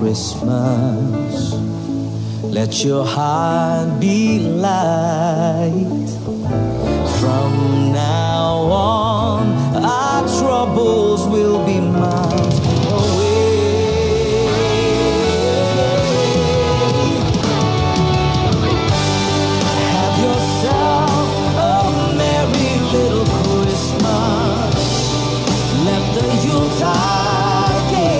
Christmas. Let your heart be light. From now on, our troubles will be miles away. Have yourself a merry little Christmas. Let the Yuletide gay.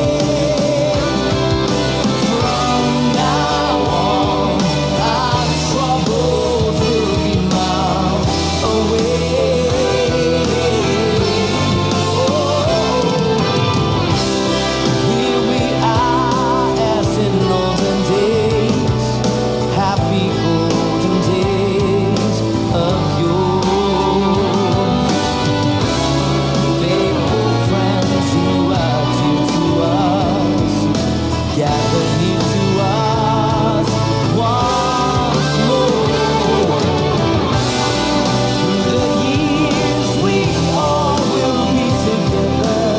From now on, our troubles will be miles away. Here we are as in olden days, happy golden days of yours. Faithful friends who are dear to us, gather near to us once more. Through the years we all will be together,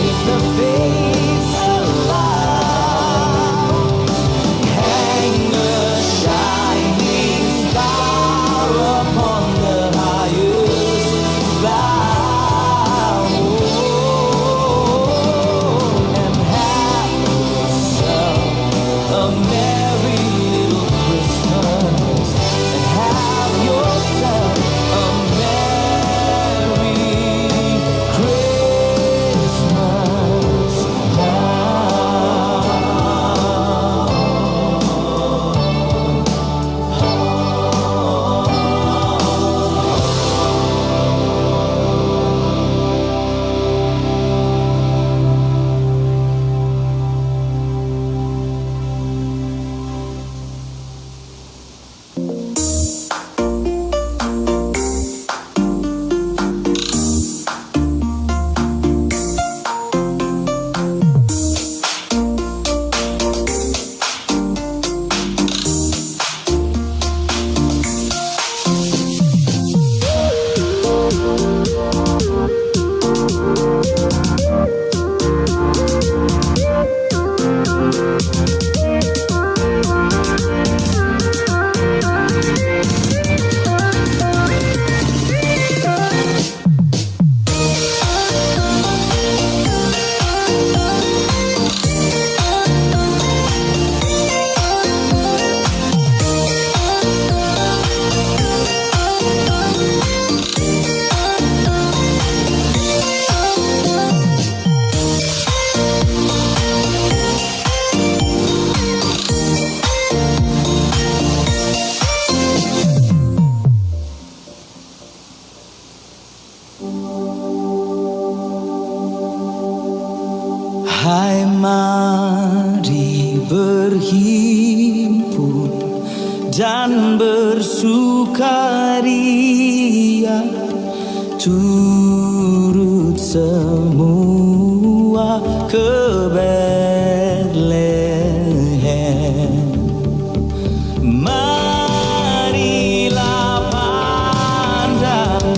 if the fates allow. Hang a shining star upon the highest bough, and have yourself a merry little Christmas, and have yourself a merry Christmas now. Hai mari berhimpun dan bersukaria, turut semua ke Bethlehem. Marilah pandang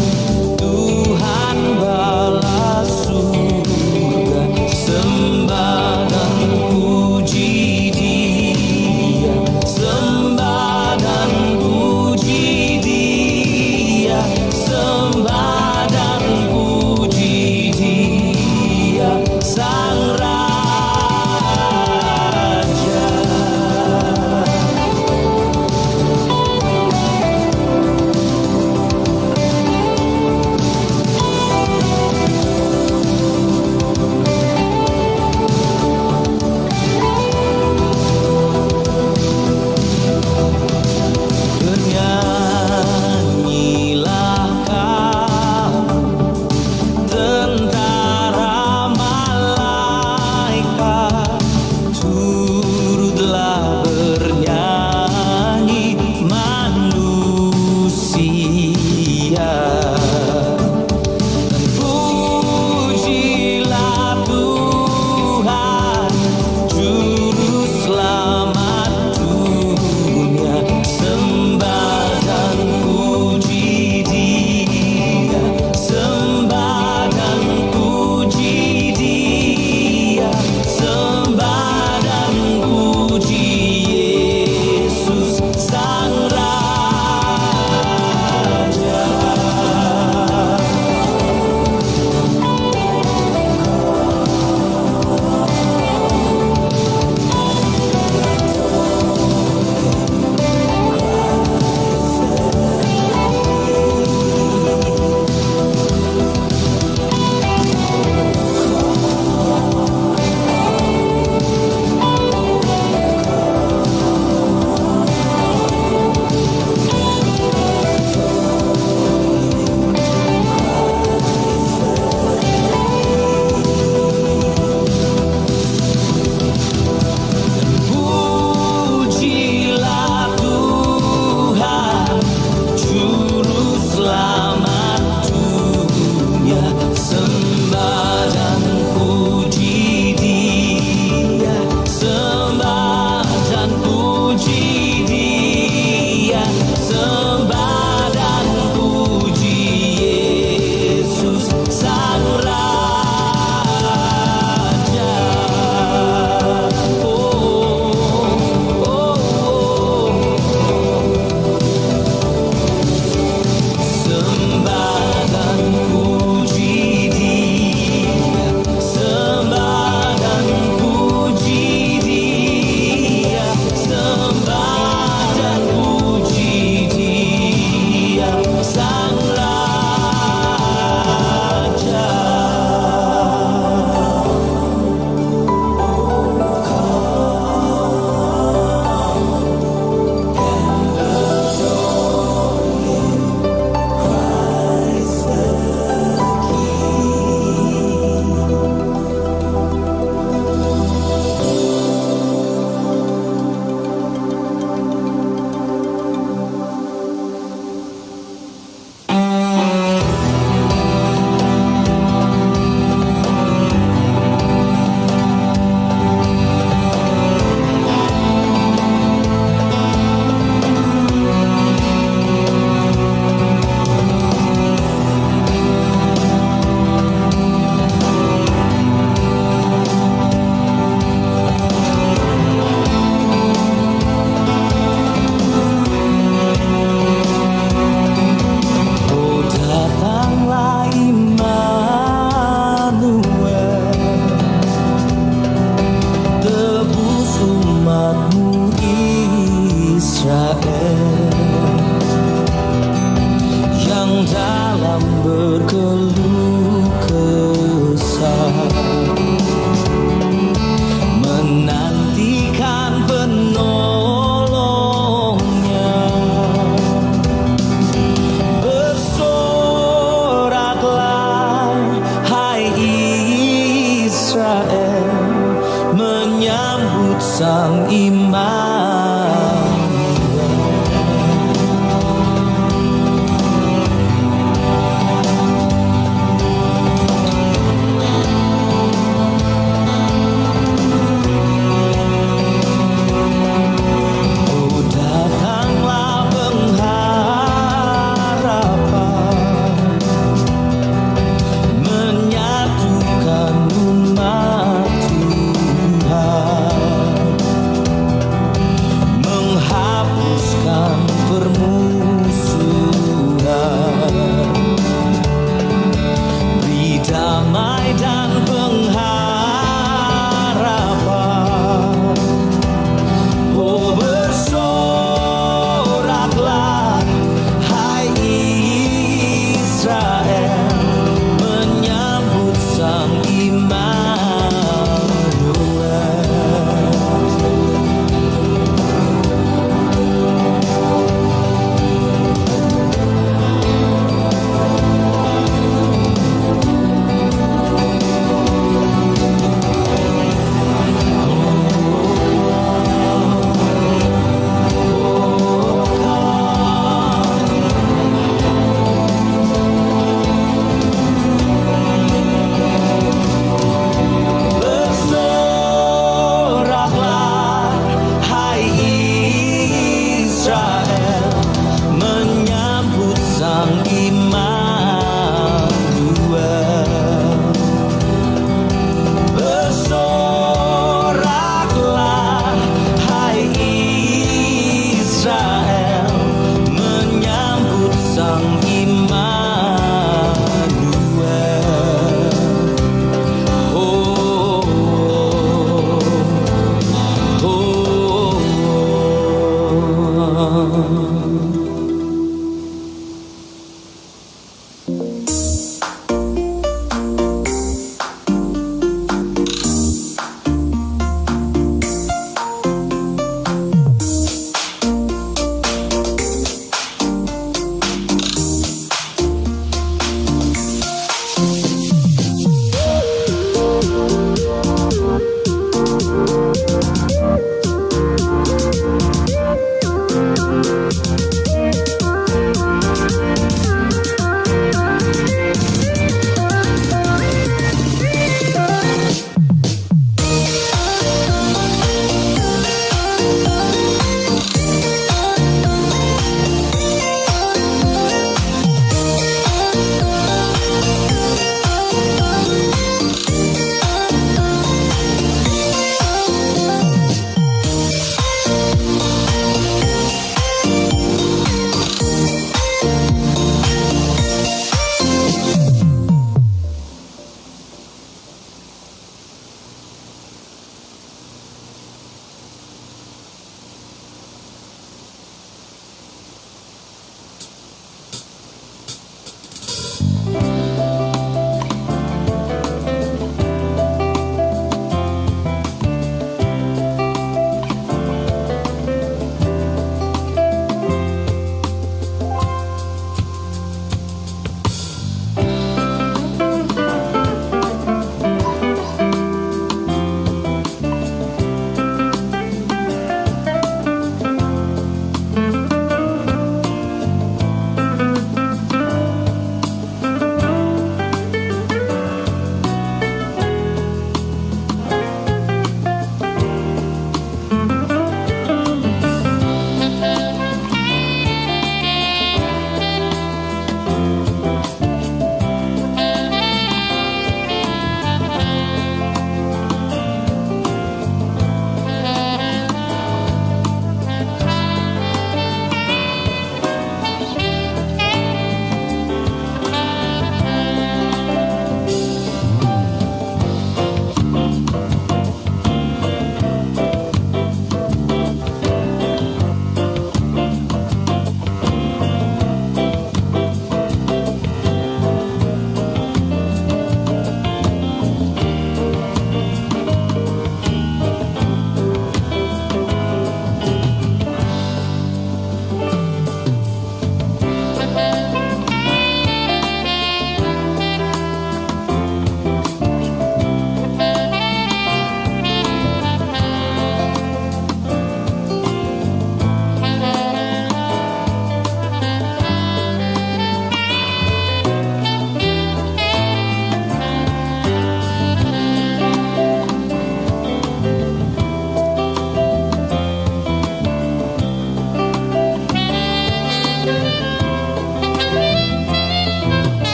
Tuhan bala surga, sembah dan puji Dia, sembah dan puji Dia, sembah dan puji Dia, Sang Raja.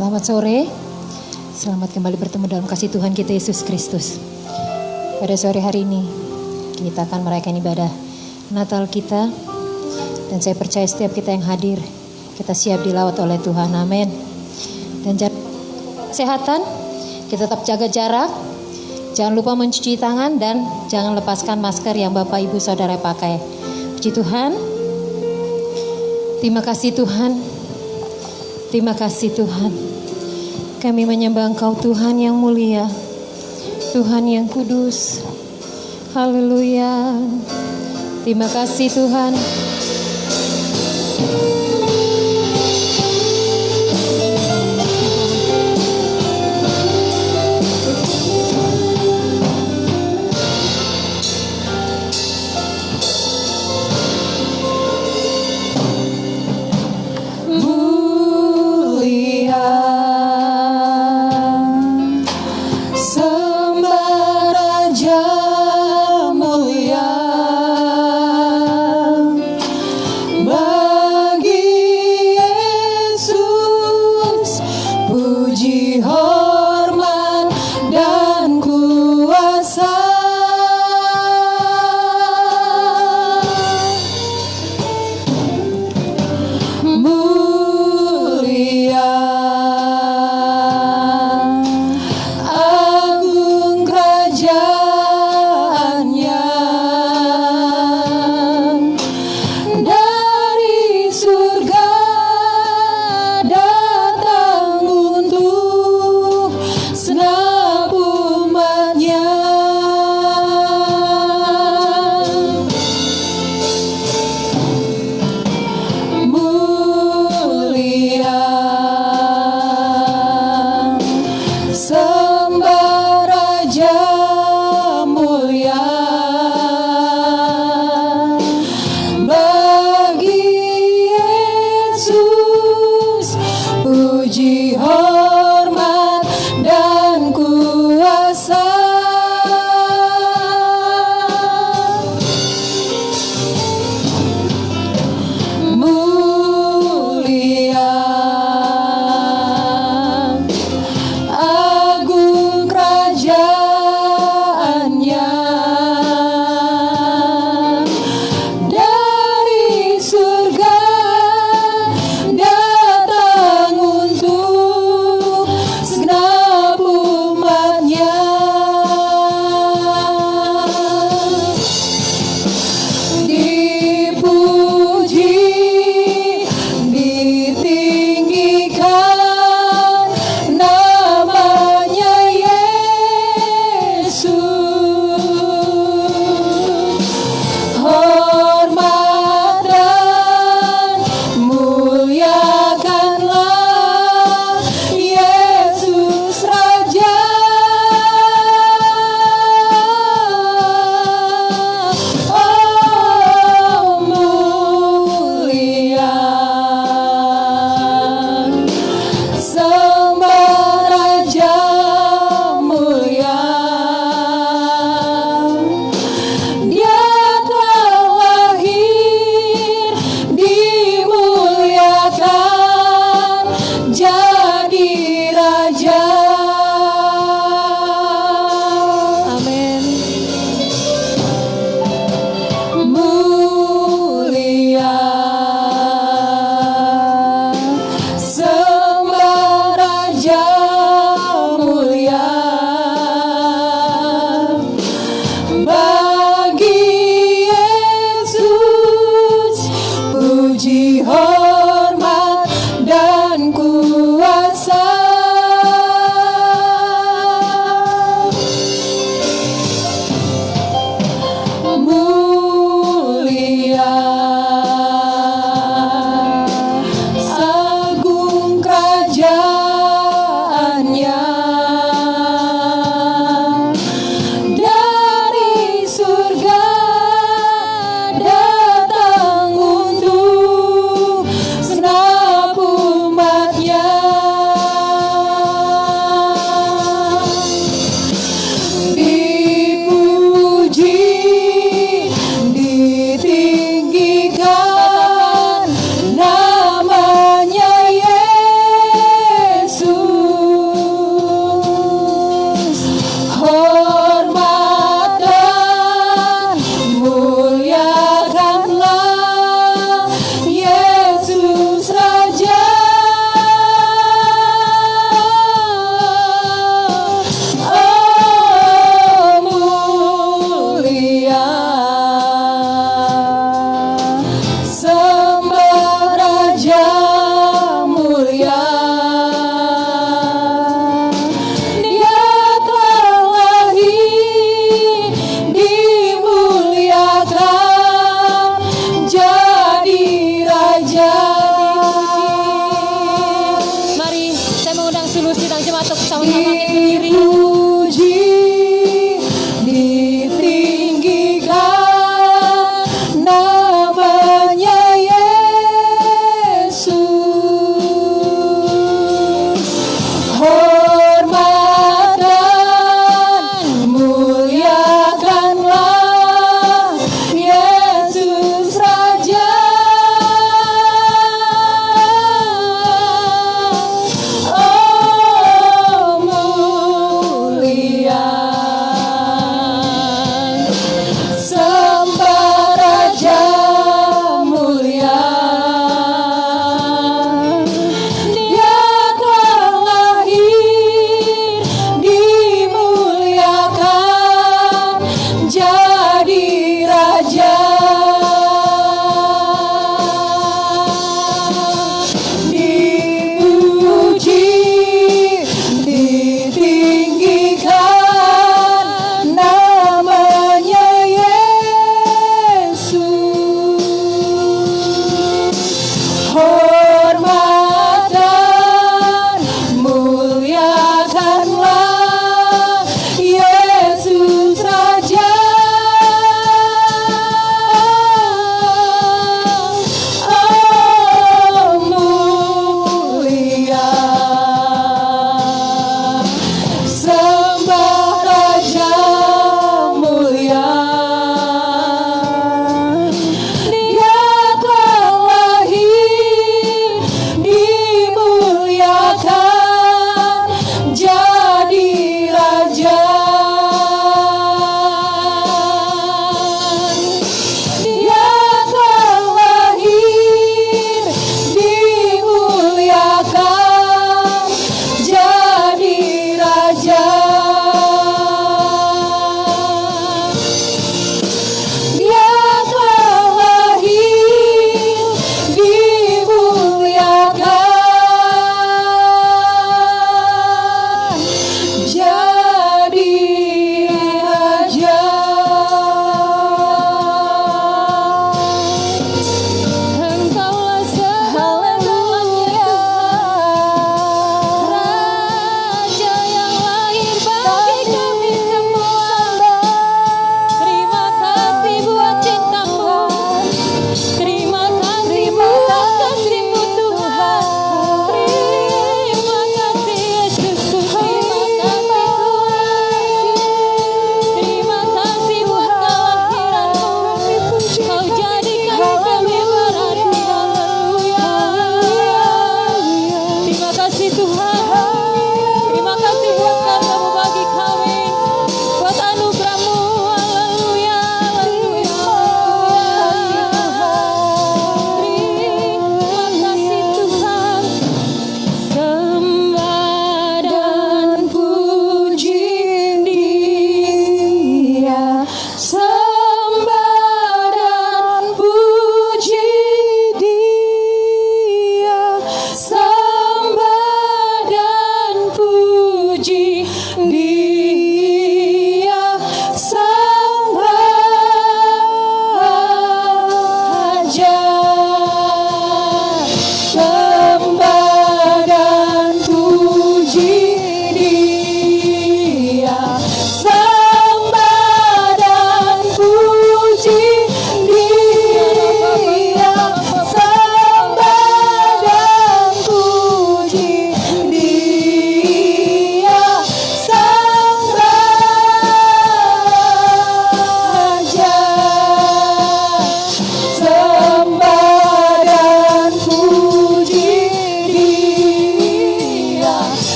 Selamat sore. Selamat kembali bertemu dalam kasih Tuhan kita Yesus Kristus. Pada sore hari ini kita akan merayakan ibadah Natal kita. Dan saya percaya setiap kita yang hadir, kita siap dilawat oleh Tuhan. Amin. Dan kesehatan, kita tetap jaga jarak. Jangan lupa mencuci tangan dan jangan lepaskan masker yang Bapak Ibu Saudara pakai. Puji Tuhan. Terima kasih Tuhan. Terima kasih Tuhan. Kami menyembah Engkau Tuhan yang mulia, Tuhan yang kudus. Haleluya. Terima kasih Tuhan.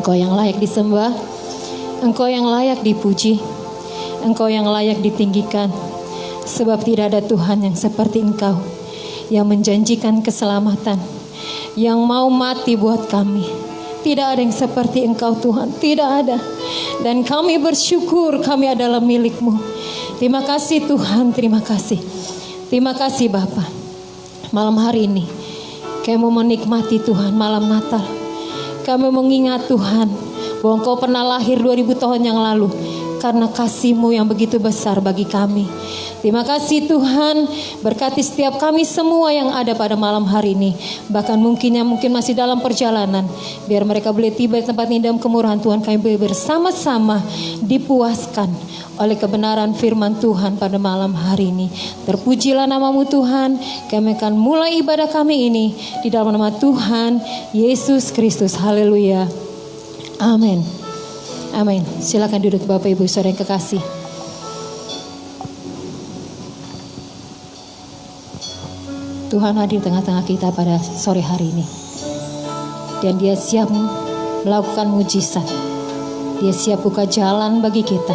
Engkau yang layak disembah, Engkau yang layak dipuji, Engkau yang layak ditinggikan. Sebab tidak ada Tuhan yang seperti Engkau, yang menjanjikan keselamatan, yang mau mati buat kami. Tidak ada yang seperti Engkau Tuhan, tidak ada. Dan kami bersyukur kami adalah milik-Mu. Terima kasih Tuhan, terima kasih. Terima kasih Bapa. Malam hari ini kami mau menikmati Tuhan malam Natal. Kami mengingat Tuhan bahwa Engkau pernah lahir 2000 tahun yang lalu karena kasih-Mu yang begitu besar bagi kami. Terima kasih Tuhan, berkati setiap kami semua yang ada pada malam hari ini. Bahkan mungkin masih dalam perjalanan, biar mereka boleh tiba di tempat ini dalam kemurahan Tuhan. Kami boleh bersama-sama dipuaskan oleh kebenaran firman Tuhan pada malam hari ini. Terpujilah nama-Mu Tuhan. Kami akan mulai ibadah kami ini di dalam nama Tuhan Yesus Kristus. Haleluya. Amin. Amin. Silakan duduk Bapak Ibu Saudara yang kekasih. Tuhan hadir tengah-tengah kita pada sore hari ini. Dan Dia siap melakukan mujizat. Dia siap buka jalan bagi kita.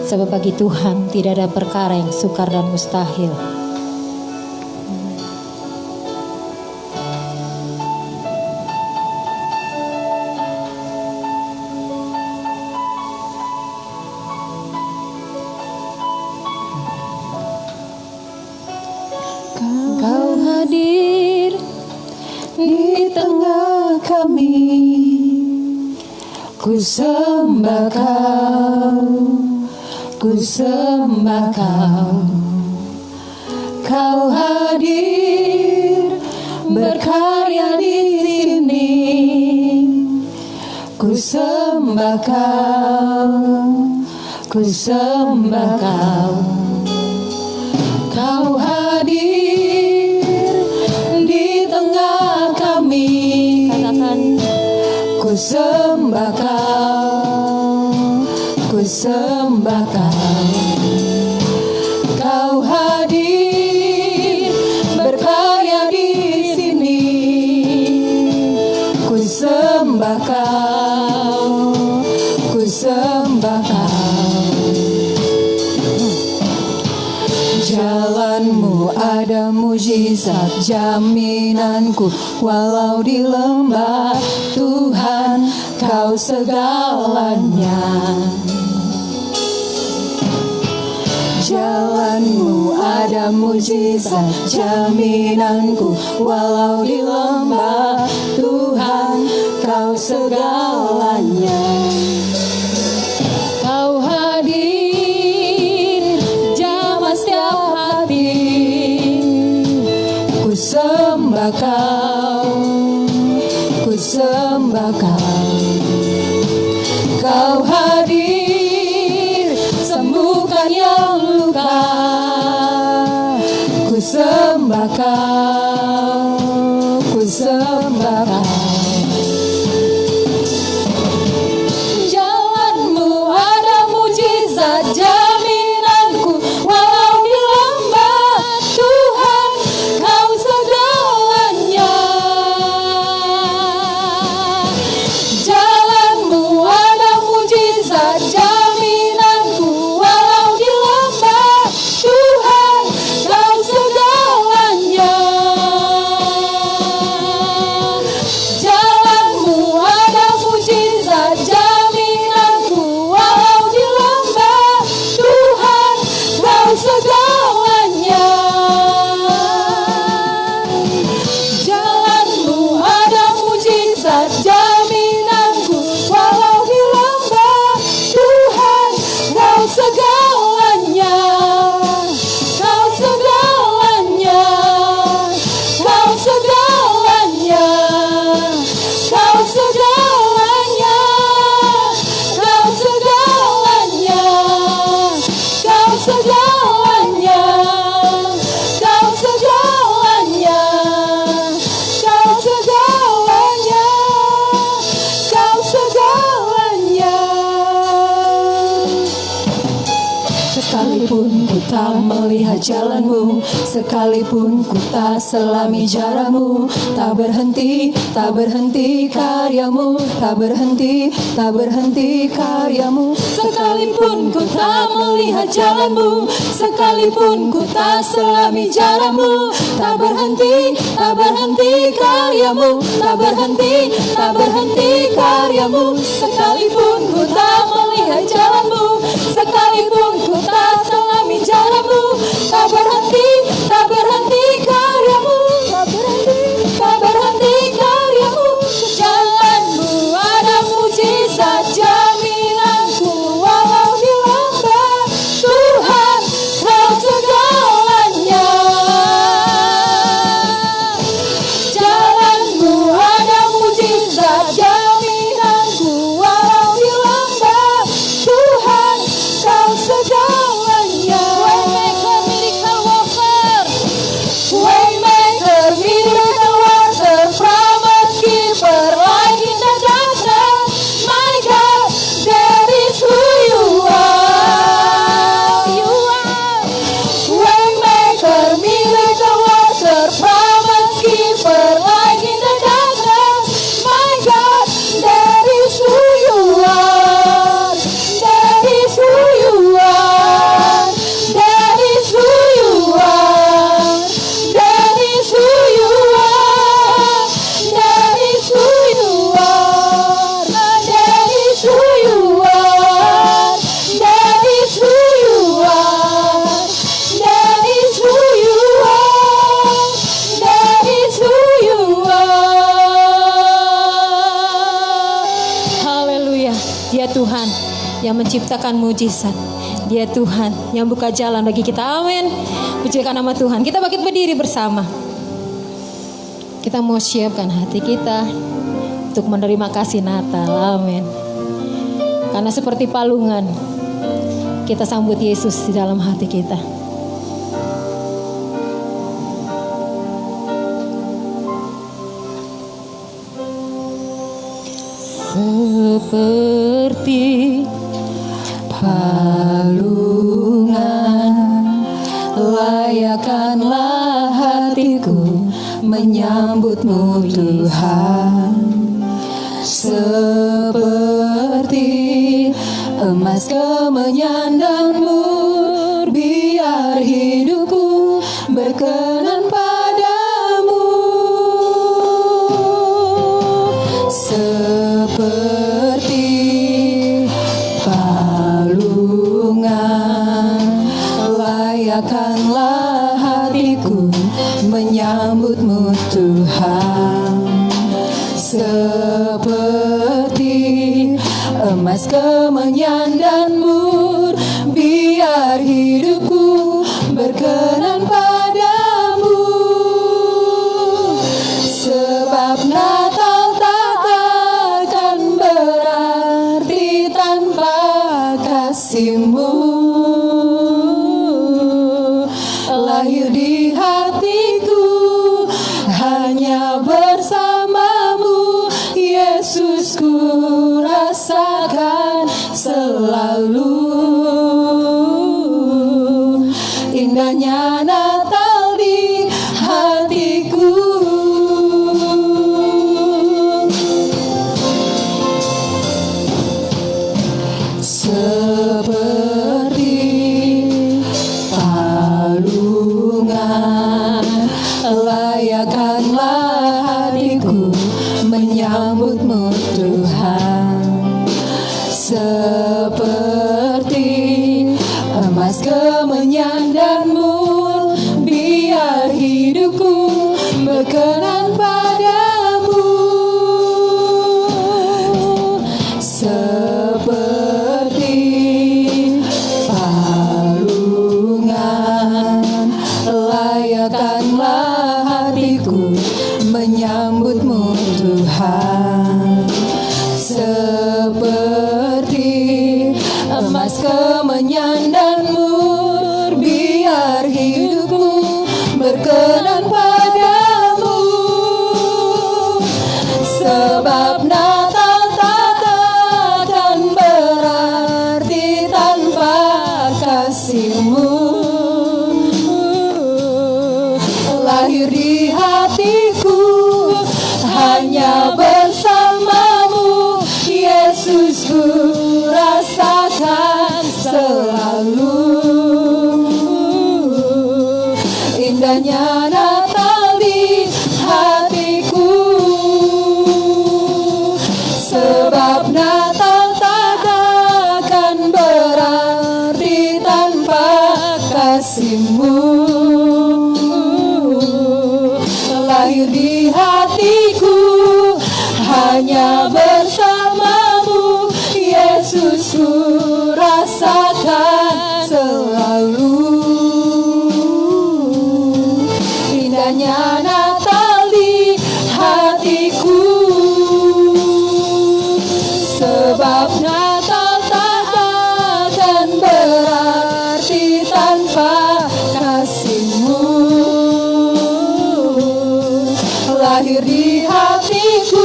Sebab bagi Tuhan tidak ada perkara yang sukar dan mustahil. Kau hadir di tengah kami, ku sembah Kau, ku sembah Kau. Kau hadir berkarya di sini, ku sembah Kau, ku sembah Kau. Kau hadir di tengah kami, katakan, ku sembah Kau, ku sembah Kau. Kau hadir berkarya di sini, ku sembah Kau, ku sembah Kau. Jalan-Mu ada mujizat, jaminanku walau di lembah. Tuhan, Kau segalanya. Jalan-Mu ada mujizat, jaminanku walau di lembah. Tuhan, Kau segalanya. Kau hadir jamah setiap hati, ku sembah Kau, ku sembah Kau. Kau hadir sembuhkan yang luka, ku sembah Kau, ku sembah Kau. Jalan-Mu ada mujizat, jaminanku walau di lembah. Tuhan, Kau segalanya. Jalan-Mu ada mujizat, jaminanku walau di lembah. Tuhan, Kau segalanya. tak melihat jalanmu, sekalipun ku tak selami jaramu. Tak berhenti, tak berhenti karyamu, tak berhenti, tak berhenti karyamu. Sekalipun ku tak melihat jalanmu, sekalipun ku tak selami jaramu. Tak berhenti, tak berhenti karyamu, tak berhenti, tak berhenti karyamu. Sekalipun ku tak melihat jalanmu, sekalipun ku tak selami jaramu. Tak berhenti, tak berhenti karyamu, tak berhenti, tak berhenti karyamu. Jalanmu ada mujizat, jaminanku walau dilambat. Tuhan, Kau segalanya. Jalanmu ada mujizat, jaminanku walau dilambat. Tuhan, Kau segalanya. Waymaker, miracle worker, waymaker, miracle worker, promise keeper, light in the darkness. My God, that is who you are. You are waymaker, miracle worker, promise keeper, light in the darkness. My God, that is who you are. That is who you are. That is who you are. That is who you are. That is who you are. That is who you are. That is who you are. That is who you are. That is who you are. Haleluya. Dia Tuhan yang menciptakan mujizat. Dia Tuhan yang buka jalan bagi kita. Amin. Pujikan nama Tuhan. Kita bangkit berdiri bersama. Kita mau siapkan hati kita untuk menerima kasih Natal. Amin. Karena seperti palungan, kita sambut Yesus di dalam hati kita. Seperti palungan, layakkanlah hatiku menyambutmu Tuhan. Seperti emas kemenyan dan mur, biar hidupku berkenan padamu. Seperti palungan, layakkanlah hatiku menyambutmu Tuhan. Seperti emas kemenyan dan mur, biar hidupku berkenan padamu. Sebab Natal tak akan berarti tanpa kasih-Mu. Lahir di hatiku hanya bersamamu, Yesus, ku rasakan selalu. Indahnya Natal di hatiku. Seperti palungan, layakkanlah hatiku menyambutmu Tuhan. Seperti emas kemenyan dan mur, biar hidupku berkenan padamu. Seperti palungan, layakkanlah hatiku menyambutmu Tuhan. Seperti emas kemenyan dan mur, biar hidupku berkenan padamu. Sebab Natal tak akan berarti tanpa kasih-Mu. Yesus ku rasakan selalu. Indahnya Natal di hatiku, sebab Natal tak akan berarti tanpa kasih-Mu. Lahir di hatiku hanya bersama-Mu, Yesus ku rasakan selalu. Indahnya Natal di hatiku, sebab Natal tak akan berarti tanpa kasih-Mu. Lahir di hatiku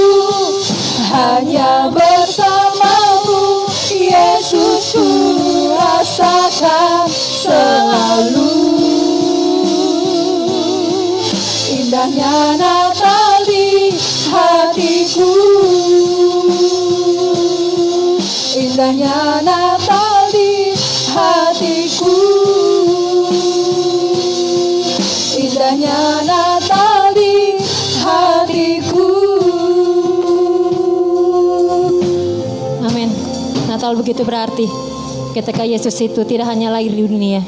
hanya bersama-Mu, Yesus ku rasakan selalu. Indahnya Natal di hatiku, indahnya Natal di hatiku, indahnya Natal di hatiku. Amin. Natal begitu berarti ketika Yesus itu tidak hanya lahir di dunia,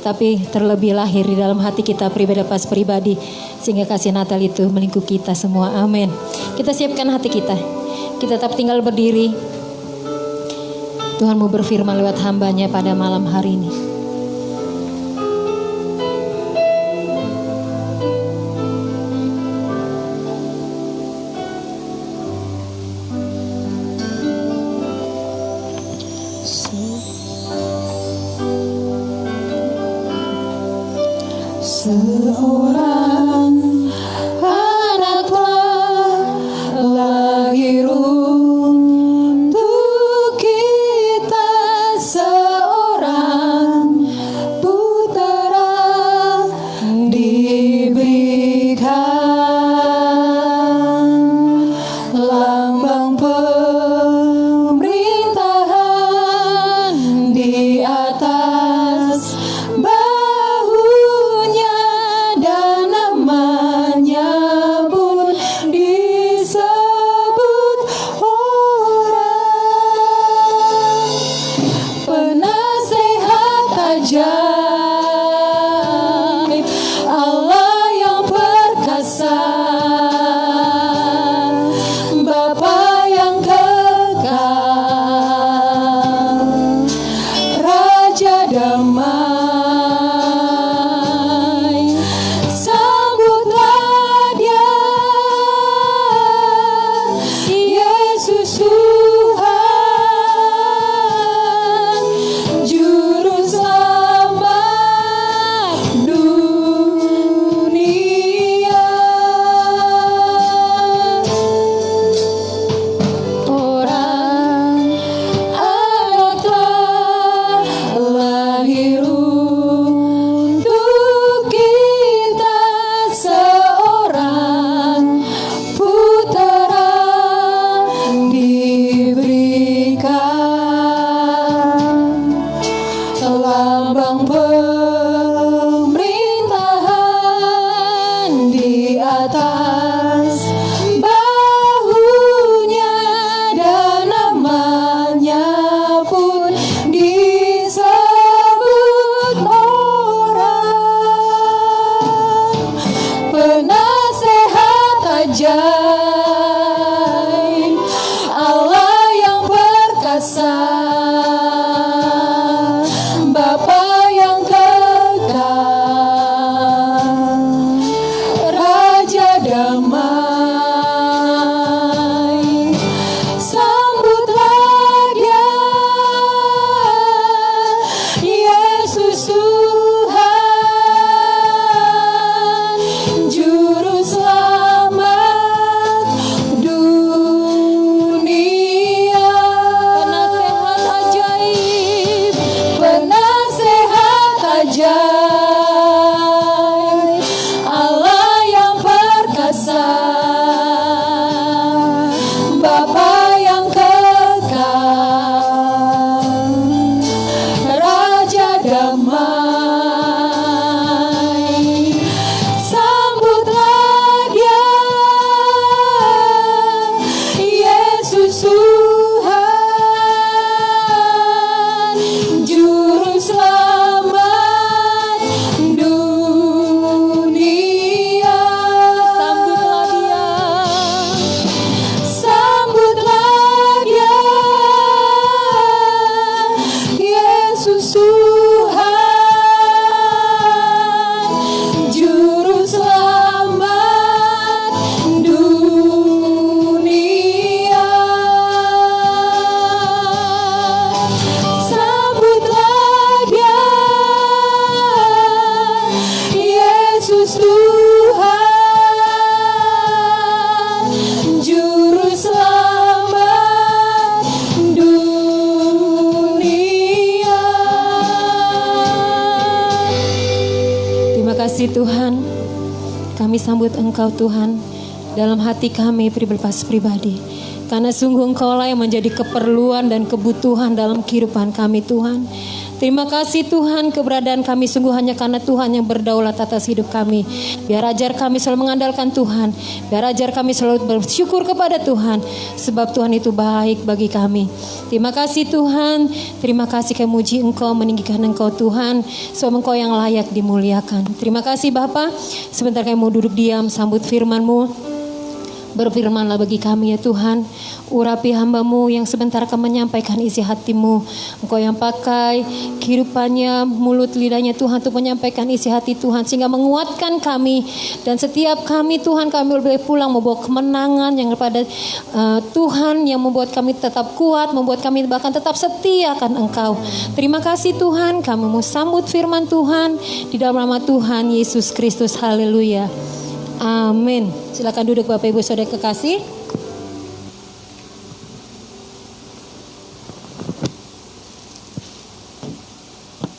tapi terlebih lahir di dalam hati kita pribadi, sehingga kasih Natal itu melingkupi kita semua. Amin. Kita siapkan hati kita. Kita tetap tinggal berdiri. Tuhan mau berfirman lewat hamba-Nya pada malam hari ini. Seorang anak telah lahir untuk kita, seorang putera diberikan, lambang pemerintahan di atas kasih Tuhan, kami sambut Engkau Tuhan dalam hati kami pribadi. Karena sungguh Engkau-lah yang menjadi keperluan dan kebutuhan dalam kehidupan kami Tuhan. Terima kasih Tuhan, keberadaan kami sungguh hanya karena Tuhan yang berdaulat atas hidup kami. Biar ajar kami selalu mengandalkan Tuhan. Biar ajar kami selalu bersyukur kepada Tuhan. Sebab Tuhan itu baik bagi kami. Terima kasih Tuhan. Terima kasih kami muji Engkau, meninggikan Engkau Tuhan. Sebab Engkau yang layak dimuliakan. Terima kasih Bapa. Sebentar kami mau duduk diam, sambut firman-Mu. Berfirmanlah bagi kami ya Tuhan. Urapi hamba-Mu yang sebentar akan menyampaikan isi hati-Mu. Engkau yang pakai kehidupannya, mulut lidahnya Tuhan untuk menyampaikan isi hati Tuhan. Sehingga menguatkan kami. Dan setiap kami Tuhan, kami boleh pulang membawa kemenangan yang kepada Tuhan. Yang membuat kami tetap kuat, membuat kami bahkan tetap setia akan Engkau. Terima kasih Tuhan, kami mau sambut firman Tuhan. Di dalam nama Tuhan Yesus Kristus, haleluya. Amin. Silakan duduk Bapak Ibu Saudara kekasih.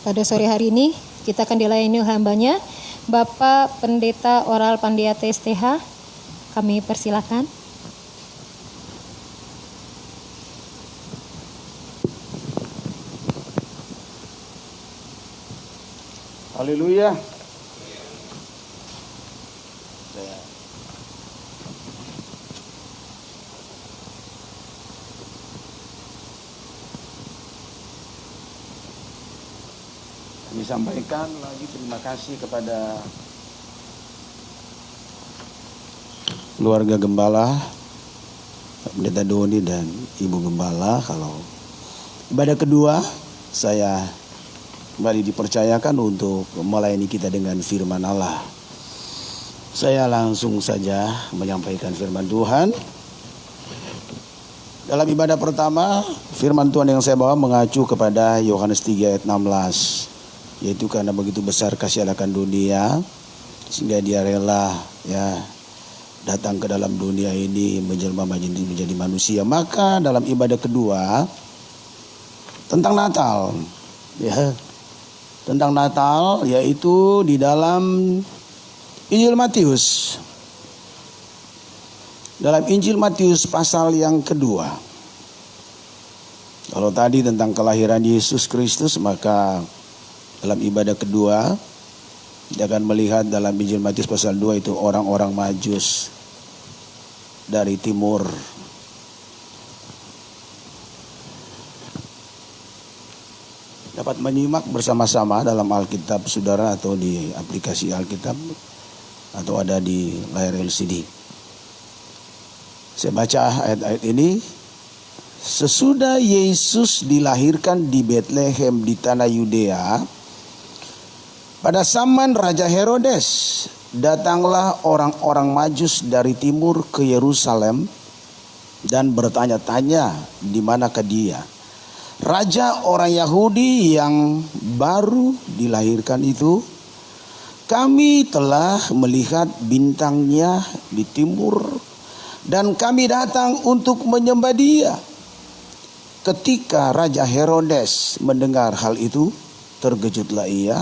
Pada sore hari ini kita akan dilayani hambanya Bapak Pendeta Oral Pandiate STH. Kami persilakan. Haleluya. Kami sampaikan lagi terima kasih kepada keluarga Gembala, Pendeta Doni dan Ibu Gembala. Kalau ibadah kedua saya kembali dipercayakan untuk melayani kita dengan firman Allah. Saya langsung saja menyampaikan firman Tuhan. Dalam ibadah pertama, firman Tuhan yang saya bawa mengacu kepada Yohanes 3 ayat 16. Yaitu karena begitu besar kasih Allah akan dunia, sehingga Dia rela datang ke dalam dunia ini menjelma menjadi manusia. Maka dalam ibadah kedua tentang Natal, tentang Natal, yaitu di dalam Injil Matius. Dalam Injil Matius pasal yang kedua. Kalau tadi tentang kelahiran Yesus Kristus, maka dalam ibadah kedua kita akan melihat dalam Injil Matius pasal 2 itu orang-orang Majus dari timur. Dapat menyimak bersama-sama dalam Alkitab saudara atau di aplikasi Alkitab atau ada di layar LCD. Saya baca ayat-ayat ini. Sesudah Yesus dilahirkan di Betlehem di tanah Yudea, pada zaman Raja Herodes, datanglah orang-orang Majus dari timur ke Yerusalem dan bertanya-tanya di manakah Dia, Raja orang Yahudi yang baru dilahirkan itu. Kami telah melihat bintangnya di timur dan kami datang untuk menyembah Dia. Ketika Raja Herodes mendengar hal itu, terkejutlah ia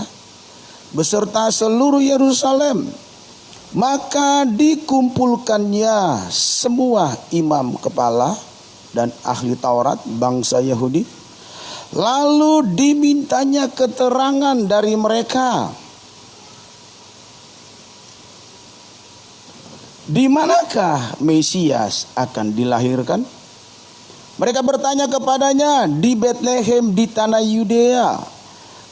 beserta seluruh Yerusalem. Maka dikumpulkannya semua imam kepala dan ahli Taurat bangsa Yahudi. Lalu dimintanya keterangan dari mereka. Di manakah Mesias akan dilahirkan? Mereka bertanya kepadanya, di Betlehem di tanah Yudea.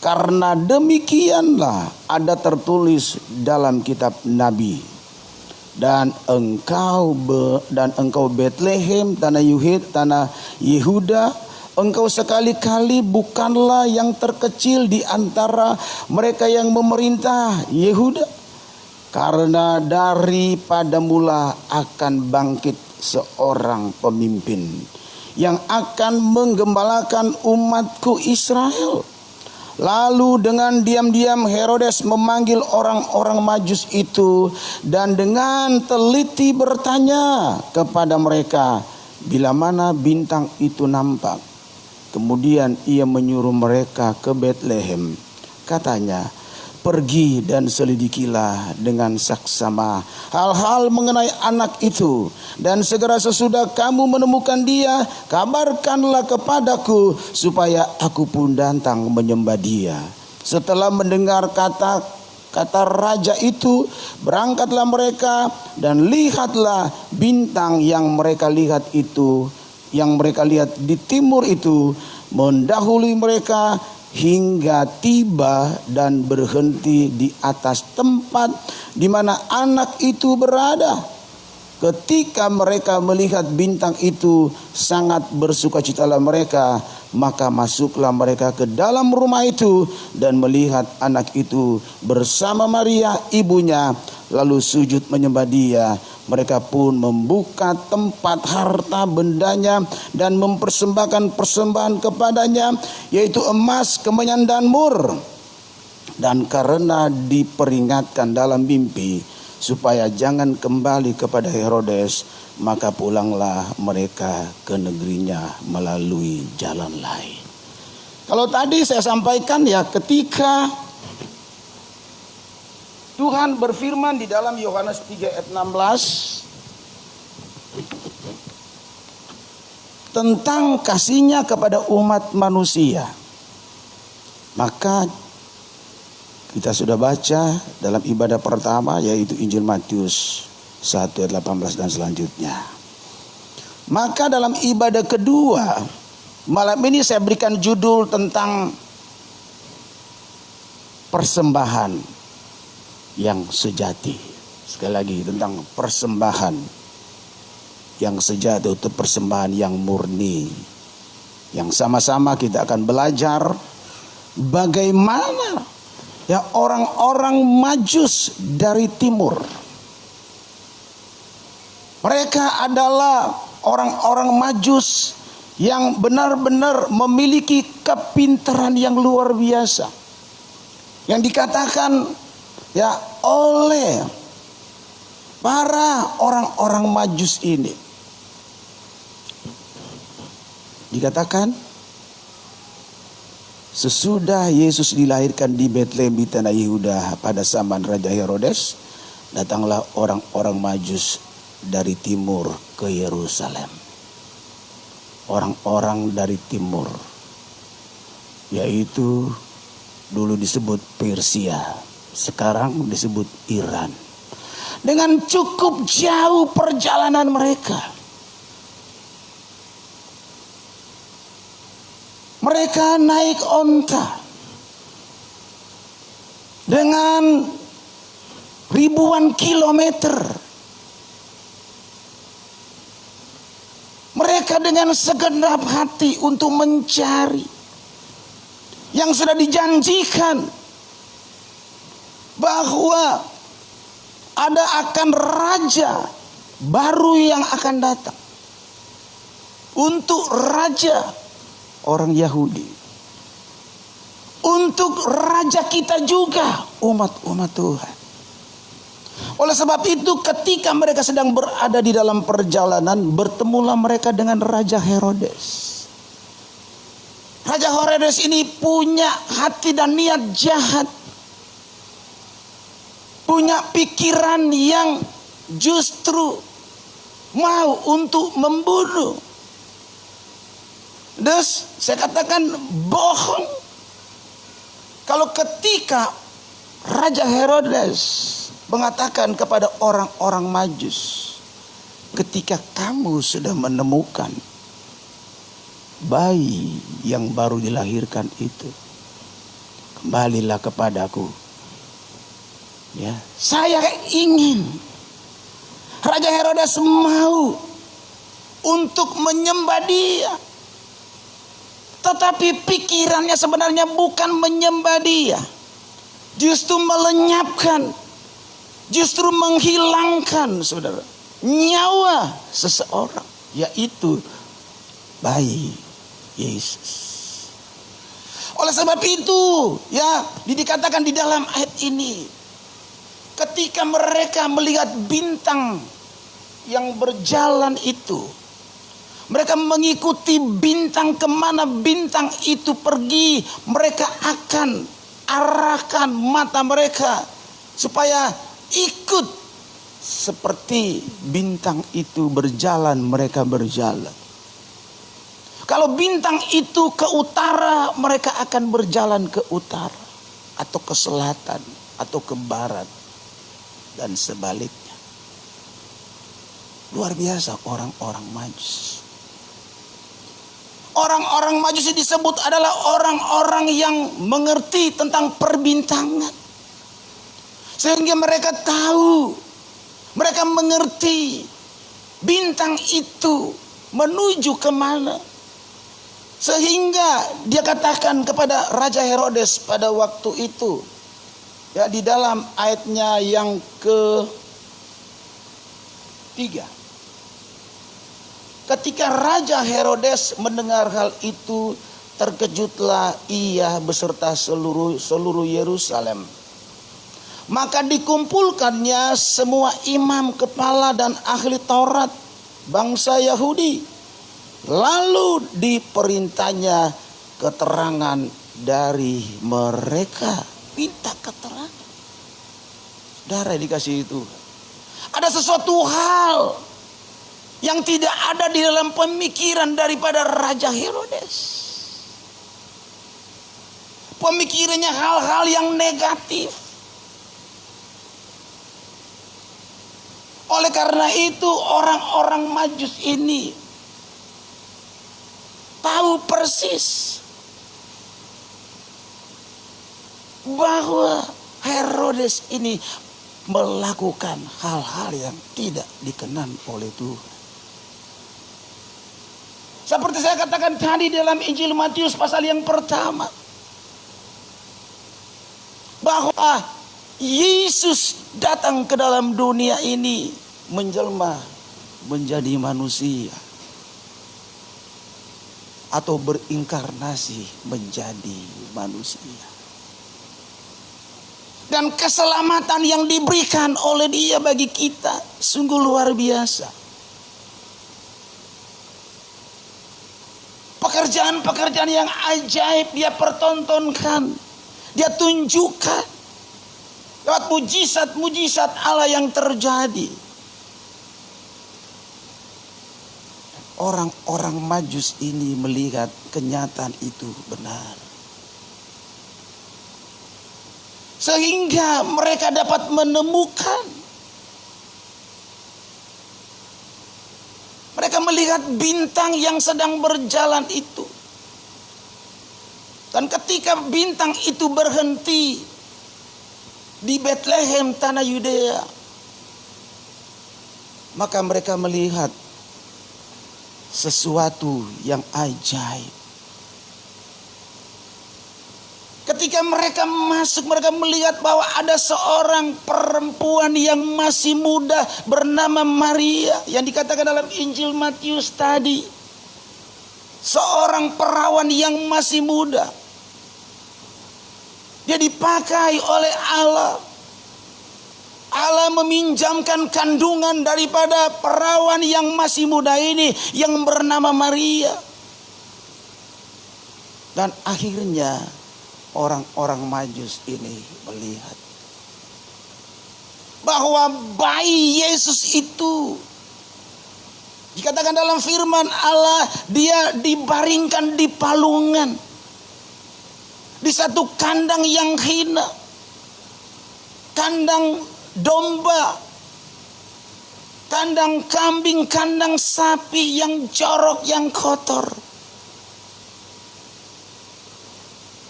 Karena demikianlah ada tertulis dalam kitab Nabi. Dan engkau Betlehem tanah Yehuda, engkau sekali-kali bukanlah yang terkecil di antara mereka yang memerintah Yehuda. Karena daripada mula akan bangkit seorang pemimpin yang akan menggembalakan umatku Israel. Lalu dengan diam-diam Herodes memanggil orang-orang Majus itu dan dengan teliti bertanya kepada mereka bila mana bintang itu nampak. Kemudian ia menyuruh mereka ke Betlehem. Katanya, pergi dan selidikilah dengan saksama hal-hal mengenai anak itu, dan segera sesudah kamu menemukan dia, kabarkanlah kepadaku supaya aku pun datang menyembah dia. Setelah mendengar kata raja itu, berangkatlah mereka, dan lihatlah bintang yang mereka lihat di timur itu mendahului mereka hingga tiba dan berhenti di atas tempat di mana anak itu berada. Ketika mereka melihat bintang itu, sangat bersukacitalah mereka. Maka masuklah mereka ke dalam rumah itu dan melihat anak itu bersama Maria ibunya, lalu sujud menyembah dia. Mereka pun membuka tempat harta bendanya dan mempersembahkan persembahan kepadanya, yaitu emas, kemenyan, dan mur. Dan karena diperingatkan dalam mimpi supaya jangan kembali kepada Herodes, maka pulanglah mereka ke negerinya melalui jalan lain. Kalau tadi saya sampaikan ya, ketika Tuhan berfirman di dalam Yohanes 3 ayat 16 tentang kasihnya kepada umat manusia, maka kita sudah baca dalam ibadah pertama, yaitu Injil Matius 1 ayat 18 dan selanjutnya. Maka dalam ibadah kedua, malam ini saya berikan judul tentang persembahan yang sejati. Sekali lagi, tentang persembahan yang sejati, itu persembahan yang murni. Yang sama-sama kita akan belajar bagaimana ya orang-orang Majus dari timur. Mereka adalah orang-orang Majus yang benar-benar memiliki kepintaran yang luar biasa, yang dikatakan ya oleh para orang-orang Majus ini. Dikatakan sesudah Yesus dilahirkan di Betlehem di tanah Yehuda pada zaman Raja Herodes, datanglah orang-orang Majus dari timur ke Yerusalem. Orang-orang dari timur, yaitu dulu disebut Persia, sekarang disebut Iran. Dengan cukup jauh perjalanan mereka, mereka naik onta dengan ribuan kilometer. Mereka dengan segenap hati untuk mencari yang sudah dijanjikan, bahwa ada akan raja baru yang akan datang, untuk raja orang Yahudi, untuk raja kita juga, umat-umat Tuhan. Oleh sebab itu, ketika mereka sedang berada di dalam perjalanan, bertemulah mereka dengan Raja Herodes. Raja Herodes ini punya hati dan niat jahat, punya pikiran yang justru mau untuk membunuh. Terus saya katakan bohong kalau ketika Raja Herodes mengatakan kepada orang-orang Majus, ketika kamu sudah menemukan bayi yang baru dilahirkan itu, kembalilah kepadaku. Ya, saya ingin Raja Herodes mau untuk menyembah dia, tetapi pikirannya sebenarnya bukan menyembah dia, justru melenyapkan, justru menghilangkan, saudara, nyawa seseorang, yaitu bayi Yesus. Oleh sebab itu, ya, dikatakan di dalam ayat ini, ketika mereka melihat bintang yang berjalan itu, mereka mengikuti bintang, kemana bintang itu pergi, mereka akan arahkan mata mereka supaya ikut seperti bintang itu berjalan, mereka berjalan. Kalau bintang itu ke utara, mereka akan berjalan ke utara, atau ke selatan, atau ke barat, dan sebaliknya. Luar biasa orang-orang Majus. Orang-orang Majus disebut adalah orang-orang yang mengerti tentang perbintangan. Sehingga mereka tahu, mereka mengerti bintang itu menuju kemana. Sehingga dia katakan kepada Raja Herodes pada waktu itu, ya, di dalam ayatnya yang ke-3. Ketika Raja Herodes mendengar hal itu, terkejutlah ia beserta seluruh Yerusalem. Maka dikumpulkannya semua imam kepala dan ahli Taurat bangsa Yahudi. Lalu diperintahnya keterangan dari mereka. Minta keterangan. Saudara dikasih itu. Ada sesuatu hal yang tidak ada di dalam pemikiran daripada Raja Herodes. Pemikirannya hal-hal yang negatif. Oleh karena itu orang-orang Majus ini tahu persis bahwa Herodes ini melakukan hal-hal yang tidak dikenan oleh Tuhan. Seperti saya katakan tadi dalam Injil Matius pasal yang pertama, bahwa Yesus datang ke dalam dunia ini menjelma menjadi manusia, atau berinkarnasi menjadi manusia. Dan keselamatan yang diberikan oleh Dia bagi kita sungguh luar biasa. Pekerjaan-pekerjaan yang ajaib Dia pertontonkan, Dia tunjukkan lewat mujizat-mujizat Allah yang terjadi. Orang-orang Majus ini melihat kenyataan itu benar. Sehingga mereka dapat menemukan, mereka melihat bintang yang sedang berjalan itu. Dan ketika bintang itu berhenti di Bethlehem, tanah Yudea, maka mereka melihat sesuatu yang ajaib. Ketika mereka masuk, mereka melihat bahwa ada seorang perempuan yang masih muda bernama Maria, yang dikatakan dalam Injil Matius tadi, seorang perawan yang masih muda. Dia dipakai oleh Allah. Allah meminjamkan kandungan daripada perawan yang masih muda ini yang bernama Maria. Dan akhirnya orang-orang Majus ini melihat bahwa bayi Yesus itu, dikatakan dalam firman Allah, dia dibaringkan di palungan, di satu kandang yang hina, kandang domba, kandang kambing, kandang sapi yang jorok, yang kotor.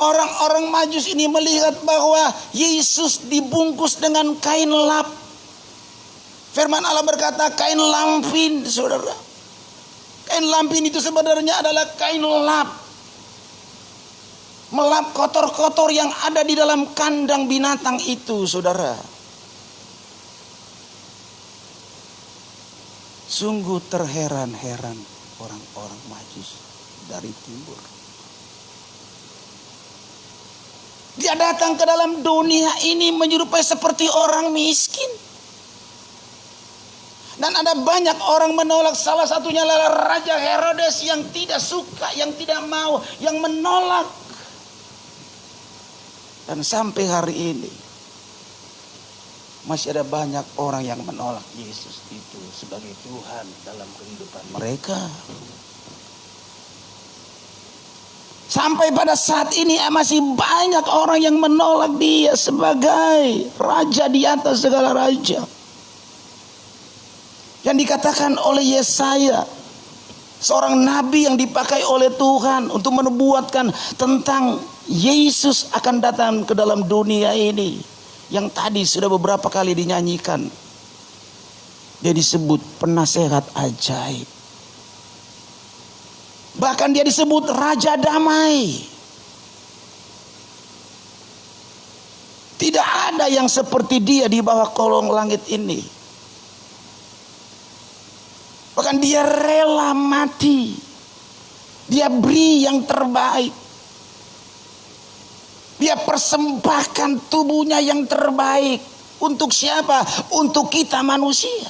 Orang-orang Majus ini melihat bahwa Yesus dibungkus dengan kain lap. Firman Allah berkata kain lampin, saudara. Kain lampin itu sebenarnya adalah kain lap. Melap kotor-kotor yang ada di dalam kandang binatang itu, saudara. Sungguh terheran-heran orang-orang Majus dari timur. Dia datang ke dalam dunia ini menyerupai seperti orang miskin. Dan ada banyak orang menolak, salah satunya adalah Raja Herodes yang tidak suka, yang tidak mau, yang menolak. Dan sampai hari ini masih ada banyak orang yang menolak Yesus itu sebagai Tuhan dalam kehidupan mereka. Sampai pada saat ini masih banyak orang yang menolak Dia sebagai Raja di atas segala raja. Yang dikatakan oleh Yesaya, seorang nabi yang dipakai oleh Tuhan untuk menubuatkan tentang Yesus akan datang ke dalam dunia ini. Yang tadi sudah beberapa kali dinyanyikan. Dia disebut penasehat ajaib. Bahkan dia disebut Raja Damai. Tidak ada yang seperti Dia di bawah kolong langit ini. Bahkan Dia rela mati. Dia beri yang terbaik. Dia persembahkan tubuhnya yang terbaik. Untuk siapa? Untuk kita manusia.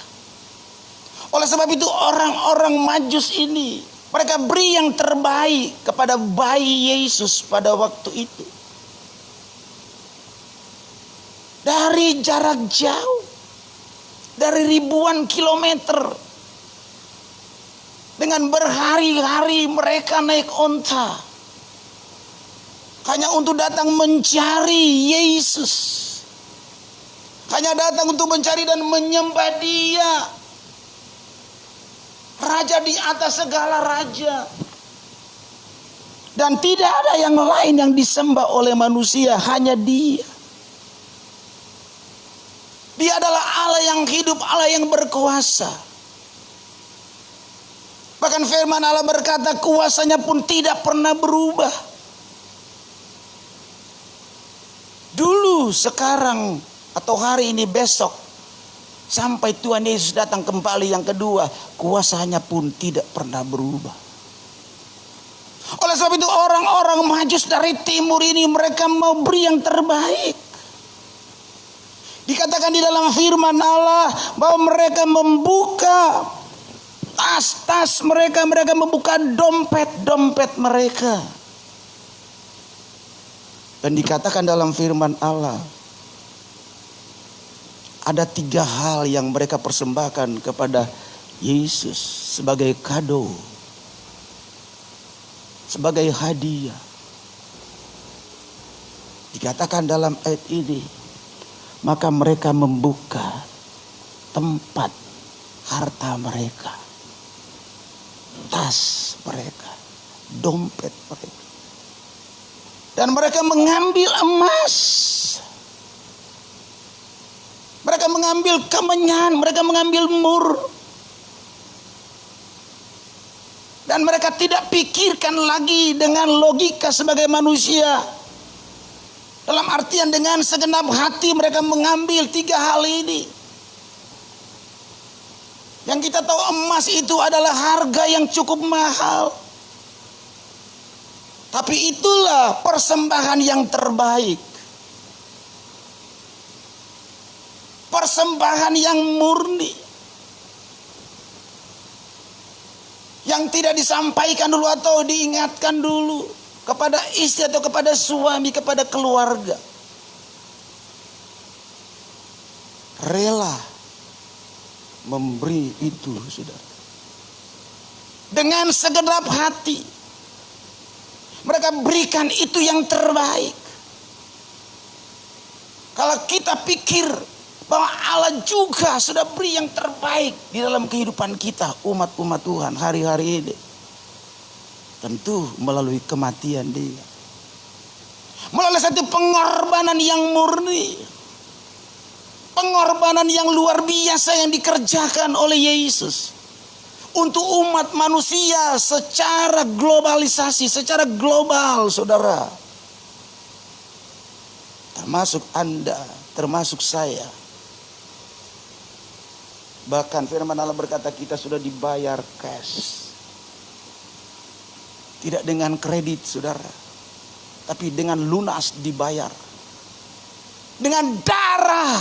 Oleh sebab itu orang-orang Majus ini, mereka beri yang terbaik kepada bayi Yesus pada waktu itu. Dari jarak jauh, dari ribuan kilometer, dengan berhari-hari mereka naik onta, hanya untuk datang mencari Yesus, hanya datang untuk mencari dan menyembah Dia, Raja di atas segala raja. Dan tidak ada yang lain yang disembah oleh manusia, hanya Dia. Dia adalah Allah yang hidup, Allah yang berkuasa. Bahkan firman Allah berkata, kuasanya pun tidak pernah berubah. Dulu, sekarang, atau hari ini, besok, sampai Tuhan Yesus datang kembali yang kedua, kuasanya pun tidak pernah berubah. Oleh sebab itu orang-orang Majus dari timur ini, mereka mau beri yang terbaik. Dikatakan di dalam firman Allah bahwa mereka membuka tas-tas mereka, mereka membuka dompet-dompet mereka. Dan dikatakan dalam firman Allah, ada 3 hal yang mereka persembahkan kepada Yesus sebagai kado, sebagai hadiah. Dikatakan dalam ayat ini, maka mereka membuka tempat harta mereka, tas mereka, dompet mereka. Dan mereka mengambil emas, mereka mengambil kemenyan, mereka mengambil mur. Dan mereka tidak pikirkan lagi dengan logika sebagai manusia. Dalam artian dengan segenap hati mereka mengambil 3 hal ini. Yang kita tahu emas itu adalah harga yang cukup mahal. Tapi itulah persembahan yang terbaik. Persembahan yang murni. Yang tidak disampaikan dulu atau diingatkan dulu kepada istri atau kepada suami, kepada keluarga. Rela memberi itu, saudara. Dengan segenap hati. Mereka berikan itu yang terbaik. Kalau kita pikir bahwa Allah juga sudah beri yang terbaik di dalam kehidupan kita, umat-umat Tuhan hari-hari ini, tentu melalui kematian Dia, melalui satu pengorbanan yang murni, pengorbanan yang luar biasa yang dikerjakan oleh Yesus untuk umat manusia secara globalisasi, secara global, saudara. Termasuk Anda, termasuk saya. Bahkan firman Allah berkata kita sudah dibayar cash. Tidak dengan kredit, saudara, tapi dengan lunas dibayar. Dengan darah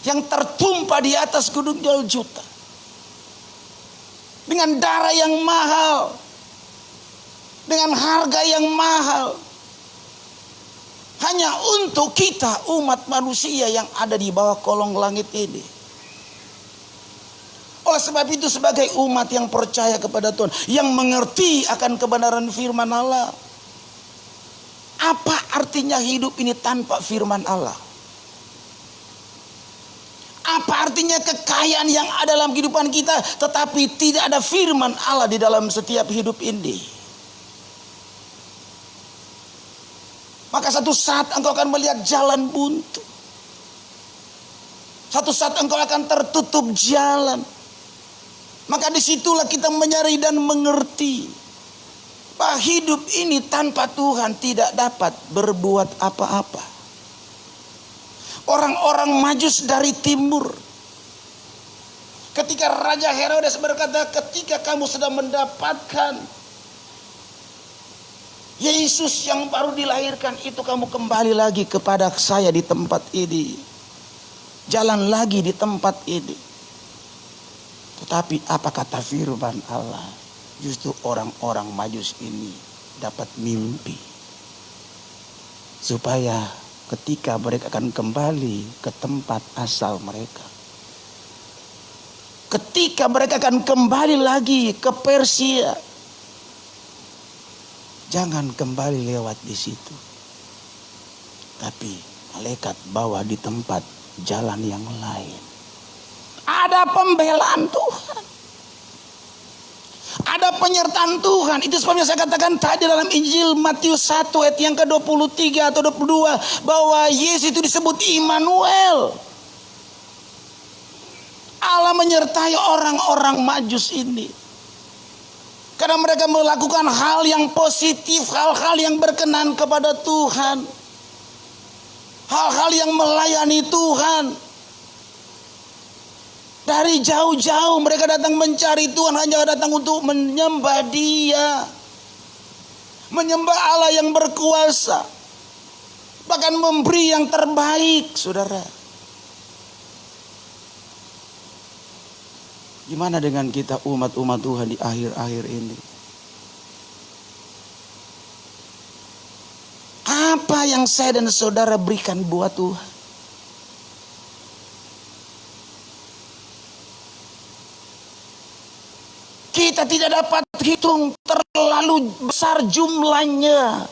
yang tertumpah di atas gunung Golgota. Dengan darah yang mahal. Dengan harga yang mahal. Hanya untuk kita umat manusia yang ada di bawah kolong langit ini. Oleh sebab itu sebagai umat yang percaya kepada Tuhan, yang mengerti akan kebenaran firman Allah. Apa artinya hidup ini tanpa firman Allah? Apa artinya kekayaan yang ada dalam kehidupan kita tetapi tidak ada firman Allah di dalam setiap hidup ini? Maka satu saat engkau akan melihat jalan buntu. Satu saat engkau akan tertutup jalan. Maka disitulah kita menyadari dan mengerti bahwa hidup ini tanpa Tuhan tidak dapat berbuat apa-apa. Orang-orang Majus dari timur, ketika Raja Herodes berkata, ketika kamu sudah mendapatkan Yesus yang baru dilahirkan itu, kamu kembali lagi kepada saya di tempat ini, jalan lagi di tempat ini. Tetapi apa kata firman Allah? Justru orang-orang Majus ini dapat mimpi, supaya ketika mereka akan kembali ke tempat asal mereka, ketika mereka akan kembali lagi ke Persia, jangan kembali lewat di situ, tapi malaikat bawa di tempat jalan yang lain. Ada pembelaan Tuhan, ada penyertaan Tuhan. Itu sebabnya saya katakan tadi dalam Injil Matius 1 ayat yang ke-23 atau 22 bahwa Yesus itu disebut Immanuel. Allah menyertai orang-orang Majus ini karena mereka melakukan hal yang positif, hal-hal yang berkenan kepada Tuhan, hal-hal yang melayani Tuhan. Dari jauh-jauh mereka datang mencari Tuhan, hanya datang untuk menyembah Dia, menyembah Allah yang berkuasa, bahkan memberi yang terbaik, saudara. Gimana dengan kita umat-umat Tuhan di akhir-akhir ini? Apa yang saya dan saudara berikan buat Tuhan? Kita tidak dapat hitung, terlalu besar jumlahnya.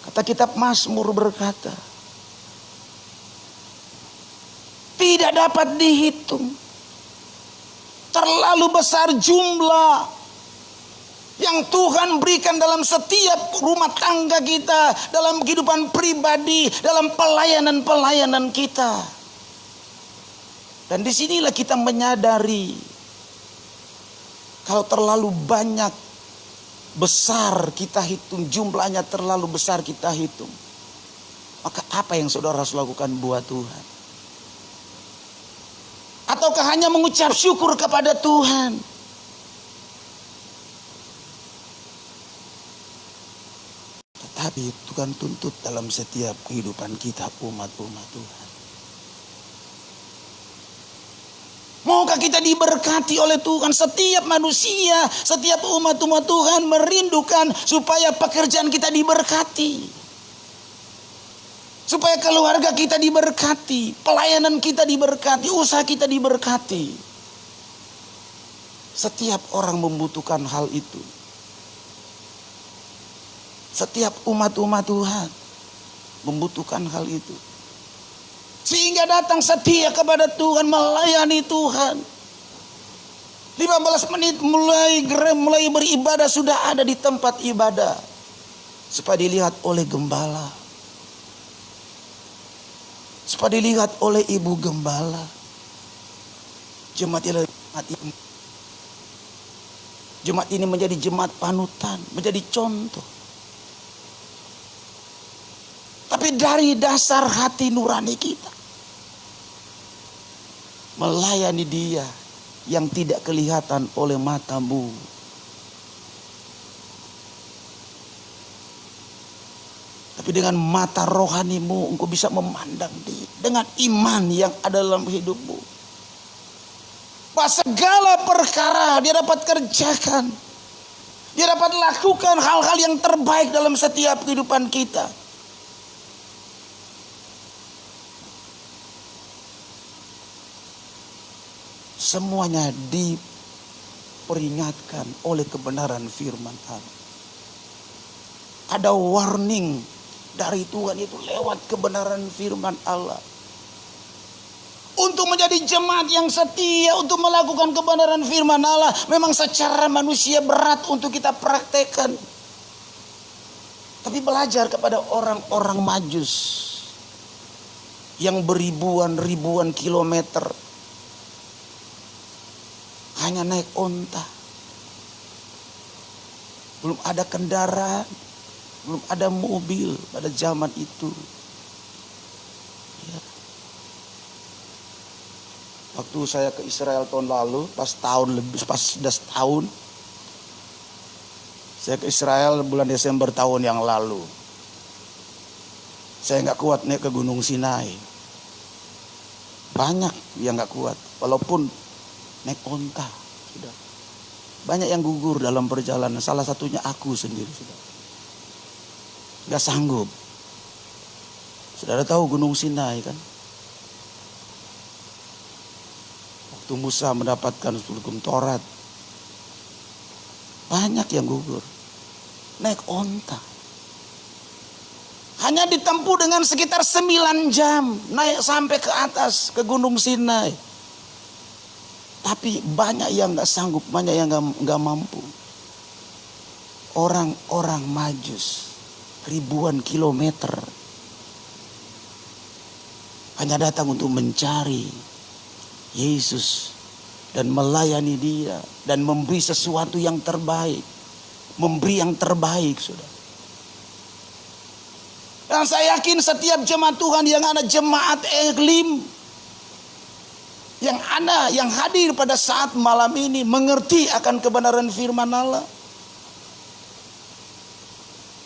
Kata kitab Mazmur berkata, tidak dapat dihitung. Terlalu besar jumlah yang Tuhan berikan dalam setiap rumah tangga kita, dalam kehidupan pribadi, dalam pelayanan-pelayanan kita. Dan disinilah kita menyadari, kalau terlalu banyak, besar kita hitung, jumlahnya terlalu besar kita hitung, maka apa yang saudara harus lakukan buat Tuhan? Ataukah hanya mengucap syukur kepada Tuhan? Tetapi Tuhan tuntut dalam setiap kehidupan kita umat-umat Tuhan. Maukah kita diberkati oleh Tuhan? Setiap manusia, setiap umat-umat Tuhan merindukan supaya pekerjaan kita diberkati, supaya keluarga kita diberkati, pelayanan kita diberkati, usaha kita diberkati. Setiap orang membutuhkan hal itu. Setiap umat-umat Tuhan membutuhkan hal itu. Sehingga datang setia kepada Tuhan, melayani Tuhan. 15 menit mulai beribadah sudah ada di tempat ibadah, supaya dilihat oleh gembala, supaya dilihat oleh ibu gembala. Jemaat ini menjadi jemaat panutan, menjadi contoh. Tapi dari dasar hati nurani kita, melayani Dia yang tidak kelihatan oleh matamu. Tapi dengan mata rohanimu engkau bisa memandang Dia, dengan iman yang ada dalam hidupmu, bahwa segala perkara Dia dapat kerjakan, Dia dapat lakukan hal-hal yang terbaik dalam setiap kehidupan kita. semuanya diperingatkan oleh kebenaran firman Allah. Ada warning dari Tuhan itu lewat kebenaran firman Allah. Untuk menjadi jemaat yang setia, untuk melakukan kebenaran firman Allah, memang secara manusia berat untuk kita praktekkan. Tapi belajar kepada orang-orang Majus yang beribuan-ribuan kilometer hanya naik onta. Belum ada kendaraan, belum ada mobil pada zaman itu. Ya. Waktu saya ke Israel tahun lalu, pas sudah setahun, saya ke Israel bulan Desember tahun yang lalu. Saya nggak kuat naik ke Gunung Sinai. Banyak yang nggak kuat, walaupun naik onta. Sudah. Banyak yang gugur dalam perjalanan. Salah satunya aku sendiri. Sudah. Nggak sanggup. Saudara tahu Gunung Sinai kan? Waktu Musa mendapatkan hukum Taurat, banyak yang gugur. Naik onta. Hanya ditempuh dengan sekitar 9 jam. Naik sampai ke atas, ke Gunung Sinai. Tapi banyak yang gak sanggup, banyak yang gak mampu. Orang-orang Majus, ribuan kilometer, hanya datang untuk mencari Yesus dan melayani Dia dan memberi sesuatu yang terbaik, memberi yang terbaik, saudara. Dan saya yakin setiap jemaat Tuhan yang ada, jemaat Eklim yang hadir pada saat malam ini, mengerti akan kebenaran firman Allah.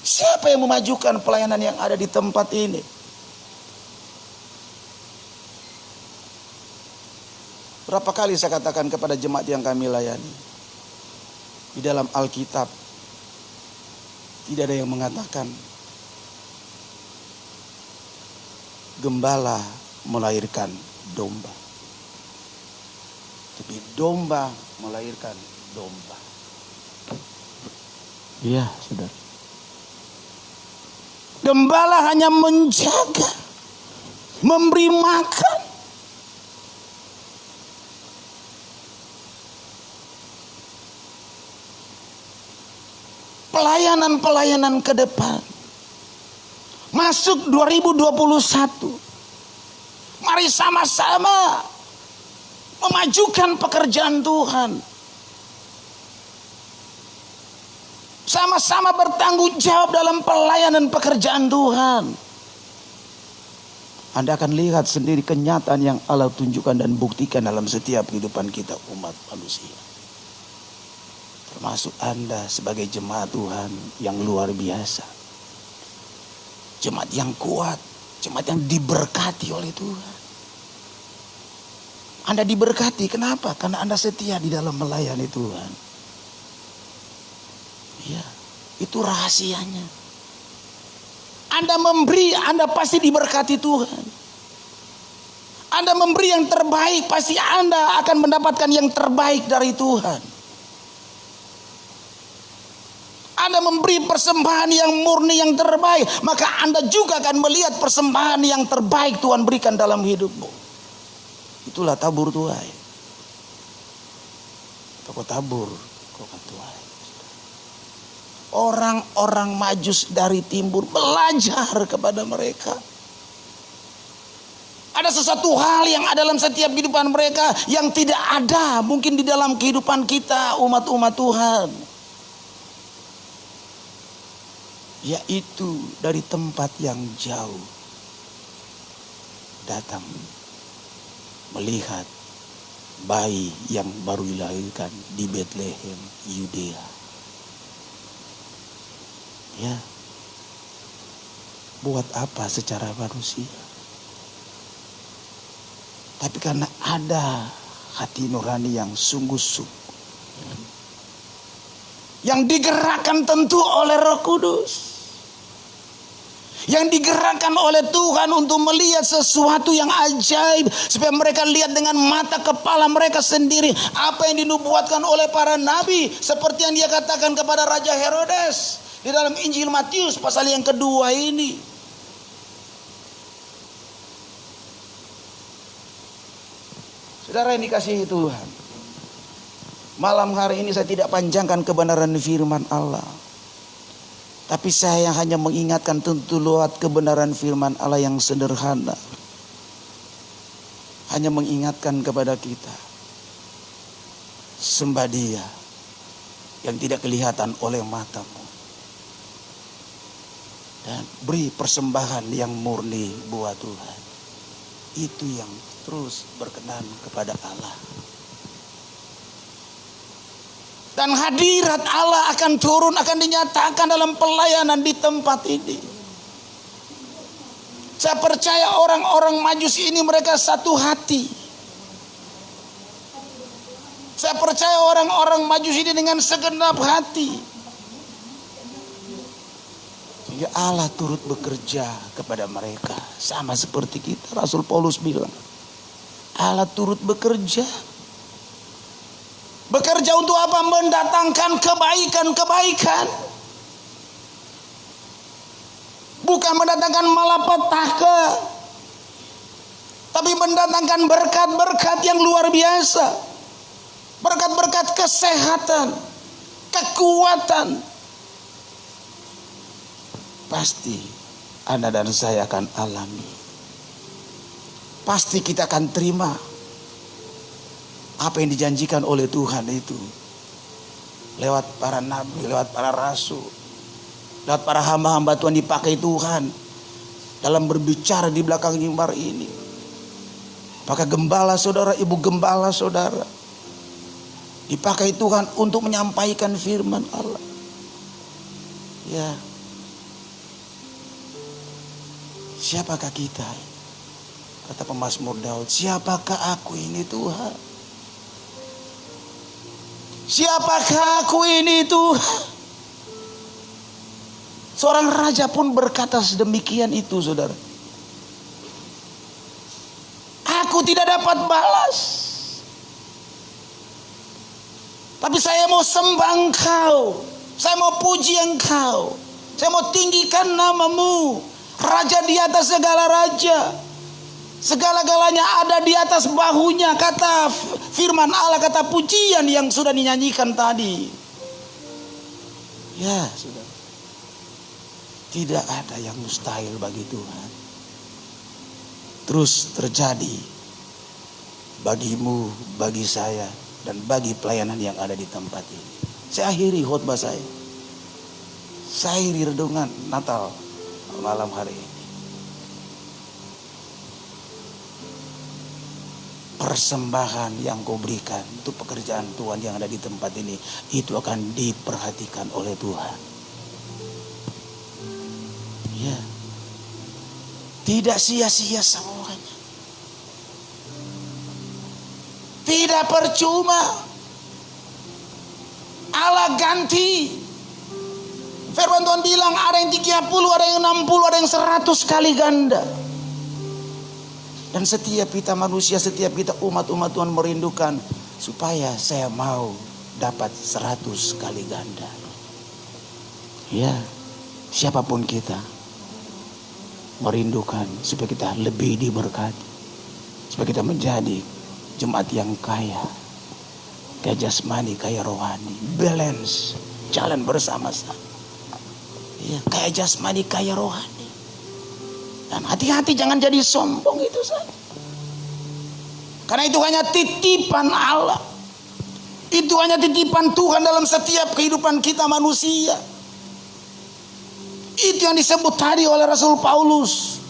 Siapa yang memajukan pelayanan yang ada di tempat ini? Berapa kali saya katakan kepada jemaat yang kami layani, di dalam Alkitab tidak ada yang mengatakan gembala melahirkan domba, tapi domba melahirkan domba. Iya, saudara. Gembala hanya menjaga, memberi makan. Pelayanan-pelayanan ke depan. Masuk 2021. Mari sama-sama memajukan pekerjaan Tuhan. Sama-sama bertanggung jawab dalam pelayanan pekerjaan Tuhan. Anda akan lihat sendiri kenyataan yang Allah tunjukkan dan buktikan dalam setiap kehidupan kita umat manusia. Termasuk Anda sebagai jemaat Tuhan yang luar biasa. Jemaat yang kuat, jemaat yang diberkati oleh Tuhan. Anda diberkati, kenapa? Karena Anda setia di dalam melayani Tuhan. Ya, itu rahasianya. Anda memberi, Anda pasti diberkati Tuhan. Anda memberi yang terbaik, pasti Anda akan mendapatkan yang terbaik dari Tuhan. Anda memberi persembahan yang murni, yang terbaik, maka Anda juga akan melihat persembahan yang terbaik Tuhan berikan dalam hidupmu. Itulah tabur tuai. Toko tabur, koko tuai. Orang-orang Majus dari timur belajar kepada mereka. Ada sesuatu hal yang ada dalam setiap kehidupan mereka yang tidak ada mungkin di dalam kehidupan kita umat-umat Tuhan. Yaitu dari tempat yang jauh datang melihat bayi yang baru dilahirkan di Bethlehem, Yudea. Ya, buat apa secara manusia? Tapi karena ada hati nurani yang sungguh-sungguh, yang digerakkan tentu oleh Roh Kudus, yang digerakkan oleh Tuhan untuk melihat sesuatu yang ajaib, supaya mereka lihat dengan mata kepala mereka sendiri apa yang dinubuatkan oleh para nabi, seperti yang dia katakan kepada Raja Herodes di dalam Injil Matius pasal yang kedua ini. Saudara yang dikasihi Tuhan, malam hari ini saya tidak panjangkan kebenaran firman Allah, tapi saya hanya mengingatkan tentu lewat kebenaran firman Allah yang sederhana. Hanya mengingatkan kepada kita, sembah Dia yang tidak kelihatan oleh matamu, dan beri persembahan yang murni buat Tuhan. Itu yang terus berkenan kepada Allah. Dan hadirat Allah akan turun, akan dinyatakan dalam pelayanan di tempat ini. Saya percaya orang-orang Majusi ini mereka satu hati. Saya percaya orang-orang Majusi ini dengan segenap hati. Sehingga Allah turut bekerja kepada mereka. Sama seperti kita, Rasul Paulus bilang, Allah turut bekerja. Bekerja untuk apa? Mendatangkan kebaikan-kebaikan. Bukan mendatangkan malapetaka, tapi mendatangkan berkat-berkat yang luar biasa. Berkat-berkat kesehatan, kekuatan. Pasti Anda dan saya akan alami. Pasti kita akan terima apa yang dijanjikan oleh Tuhan itu lewat para nabi, lewat para rasul, lewat para hamba-hamba Tuhan dipakai Tuhan dalam berbicara di belakang mimbar ini. Maka gembala saudara, ibu gembala saudara, dipakai Tuhan untuk menyampaikan firman Allah. Ya, siapakah kita? Kata pemazmur Daud, siapakah aku ini Tuhan? Siapakah aku ini Tuhan? Seorang raja pun berkata sedemikian itu, saudara. Aku tidak dapat balas, tapi saya mau sembah Engkau, saya mau puji Engkau, saya mau tinggikan namamu, Raja di atas segala raja. Segala-galanya ada di atas bahunya, kata firman Allah, kata pujian yang sudah dinyanyikan tadi. Ya, sudah. Tidak ada yang mustahil bagi Tuhan. Terus terjadi bagimu, bagi saya, dan bagi pelayanan yang ada di tempat ini. Saya akhiri khotbah saya. Saya akhiri renungan Natal malam hari ini. Persembahan yang kau berikan untuk pekerjaan Tuhan yang ada di tempat ini, itu akan diperhatikan oleh Tuhan. Ya, tidak sia-sia semuanya, tidak percuma. Allah ganti. Firman Tuhan bilang ada yang 30, ada yang 60, ada yang 100 kali ganda. Dan setiap kita manusia, setiap kita umat-umat Tuhan merindukan, supaya saya mau dapat 100 kali ganda. Ya, siapapun kita merindukan supaya kita lebih diberkati, supaya kita menjadi jemaat yang kaya jasmani, kaya rohani, balance, jalan bersama-sama. Ya, kaya jasmani, kaya rohani. Dan hati-hati jangan jadi sombong, itu saja. Karena itu hanya titipan Allah. Itu hanya titipan Tuhan dalam setiap kehidupan kita manusia. Itu yang disebut tadi oleh Rasul Paulus,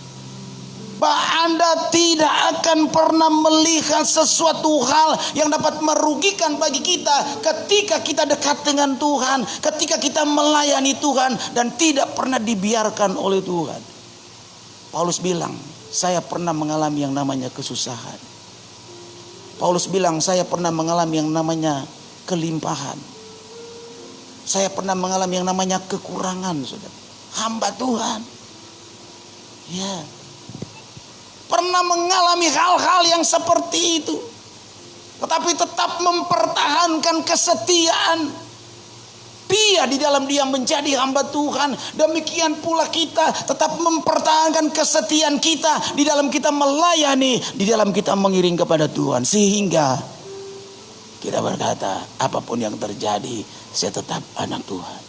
bahwa Anda tidak akan pernah melihat sesuatu hal yang dapat merugikan bagi kita ketika kita dekat dengan Tuhan, ketika kita melayani Tuhan dan tidak pernah dibiarkan oleh Tuhan. Paulus bilang, saya pernah mengalami yang namanya kesusahan. Paulus bilang, saya pernah mengalami yang namanya kelimpahan. Saya pernah mengalami yang namanya kekurangan, saudara. Hamba Tuhan. Ya. Pernah mengalami hal-hal yang seperti itu. Tetapi tetap mempertahankan kesetiaan. Dia di dalam dia menjadi hamba Tuhan. Demikian pula kita tetap mempertahankan kesetiaan kita di dalam kita melayani, di dalam kita mengiring kepada Tuhan, sehingga kita berkata, apapun yang terjadi, saya tetap anak Tuhan.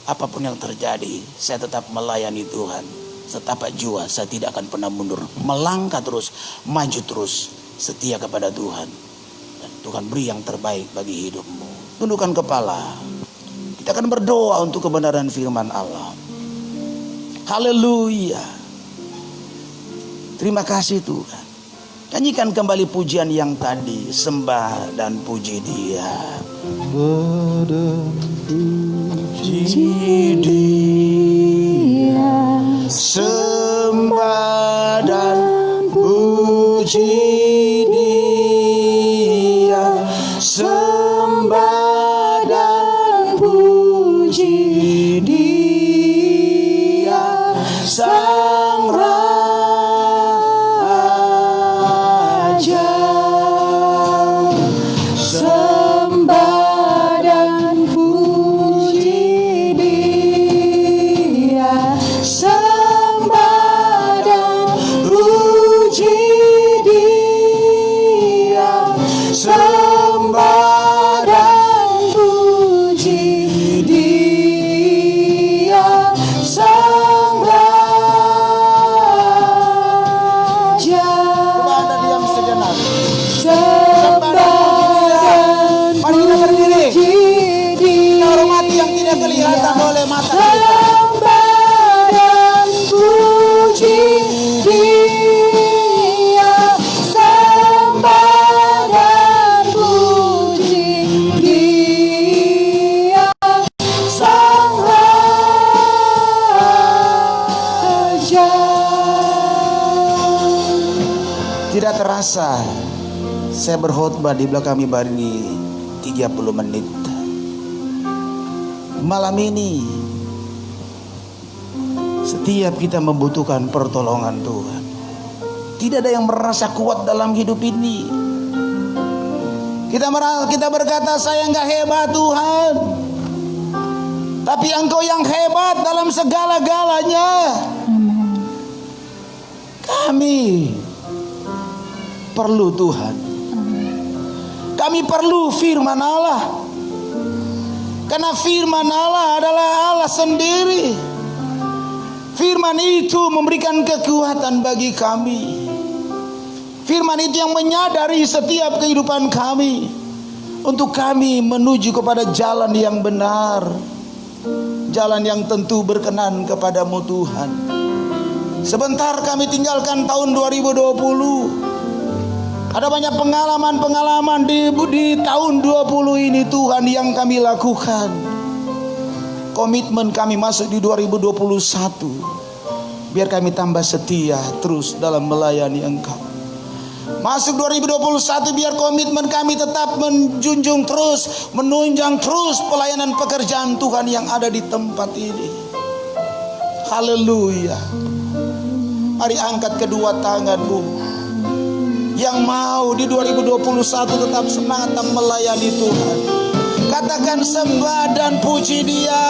Apapun yang terjadi, saya tetap melayani Tuhan. Setapak jua saya tidak akan pernah mundur, melangkah terus, maju terus, setia kepada Tuhan. Dan Tuhan beri yang terbaik bagi hidupmu. Tundukkan kepala. Kita akan berdoa untuk kebenaran firman Allah. Haleluya. Terima kasih Tuhan. Nyanyikan kembali pujian yang tadi. Sembah dan puji Dia. Puji Dia. Sembah dan puji Dia. Sembah dan puji Dia, Sang Raja. Sembah dan puji Dia, sembah dan puji Dia, sembah dan puji Dia, Sang Raja. Coba Anda diam sejenak. Sembah dan mari kita berdiri. Kita hormati yang tidak kelihatan oleh mata kita. Sembah dan puji Dia, sembah dan puji Dia, Sang Raja. Tidak terasa saya berkhotbah di belakang mimbar ini 30 menit. Malam ini setiap kita membutuhkan pertolongan Tuhan. Tidak ada yang merasa kuat dalam hidup ini. Kita berkata, saya enggak hebat Tuhan, tapi Engkau yang hebat dalam segala-galanya. Kami perlu Tuhan. Kami perlu firman Allah. Karena firman Allah adalah Allah sendiri. Firman itu memberikan kekuatan bagi kami. Firman itu yang menyadari setiap kehidupan kami, untuk kami menuju kepada jalan yang benar, jalan yang tentu berkenan kepadamu Tuhan. Sebentar kami tinggalkan tahun 2020. Ada banyak pengalaman-pengalaman di tahun 20 ini Tuhan yang kami lakukan. Komitmen kami masuk di 2021. Biar kami tambah setia terus dalam melayani Engkau. Masuk 2021 biar komitmen kami tetap menjunjung terus, menunjang terus pelayanan pekerjaan Tuhan yang ada di tempat ini. Haleluya. Mari angkat kedua tanganmu. Yang mau di 2021 tetap semangat dan melayani Tuhan. Katakan sembah dan puji Dia.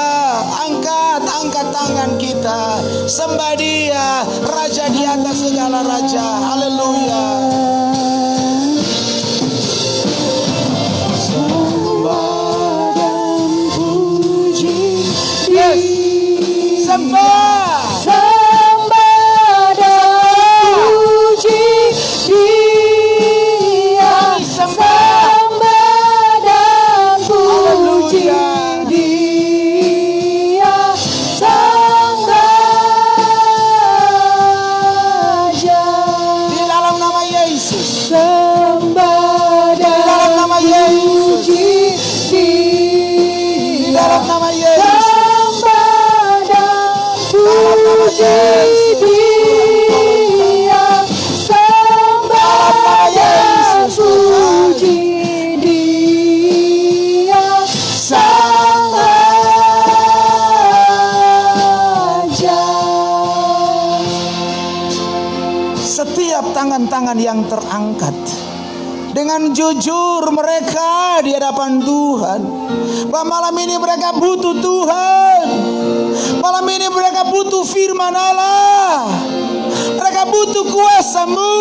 Angkat tangan kita. Sembah Dia, Raja di atas segala raja. Haleluya. Sembah dan puji Dia. Sembah. setiap tangan-tangan yang terangkat. Dengan jujur mereka di hadapan Tuhan. Bahwa malam ini mereka butuh Tuhan. Malam ini mereka butuh firman Allah. Mereka butuh kuasa-Mu.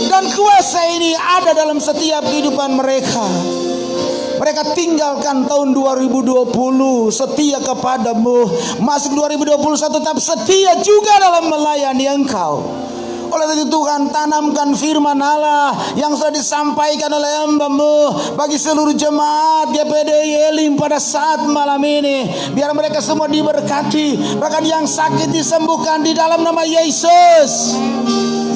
Dan kuasa ini ada dalam setiap kehidupan mereka. Mereka tinggalkan tahun 2020 setia kepadamu. Masuk 2021 tetap setia juga dalam melayani Engkau. Oleh itu Tuhan, tanamkan firman Allah yang sudah disampaikan oleh hamba-Mu bagi seluruh jemaat GPD Yelim pada saat malam ini. Biar mereka semua diberkati. Bahkan yang sakit disembuhkan di dalam nama Yesus.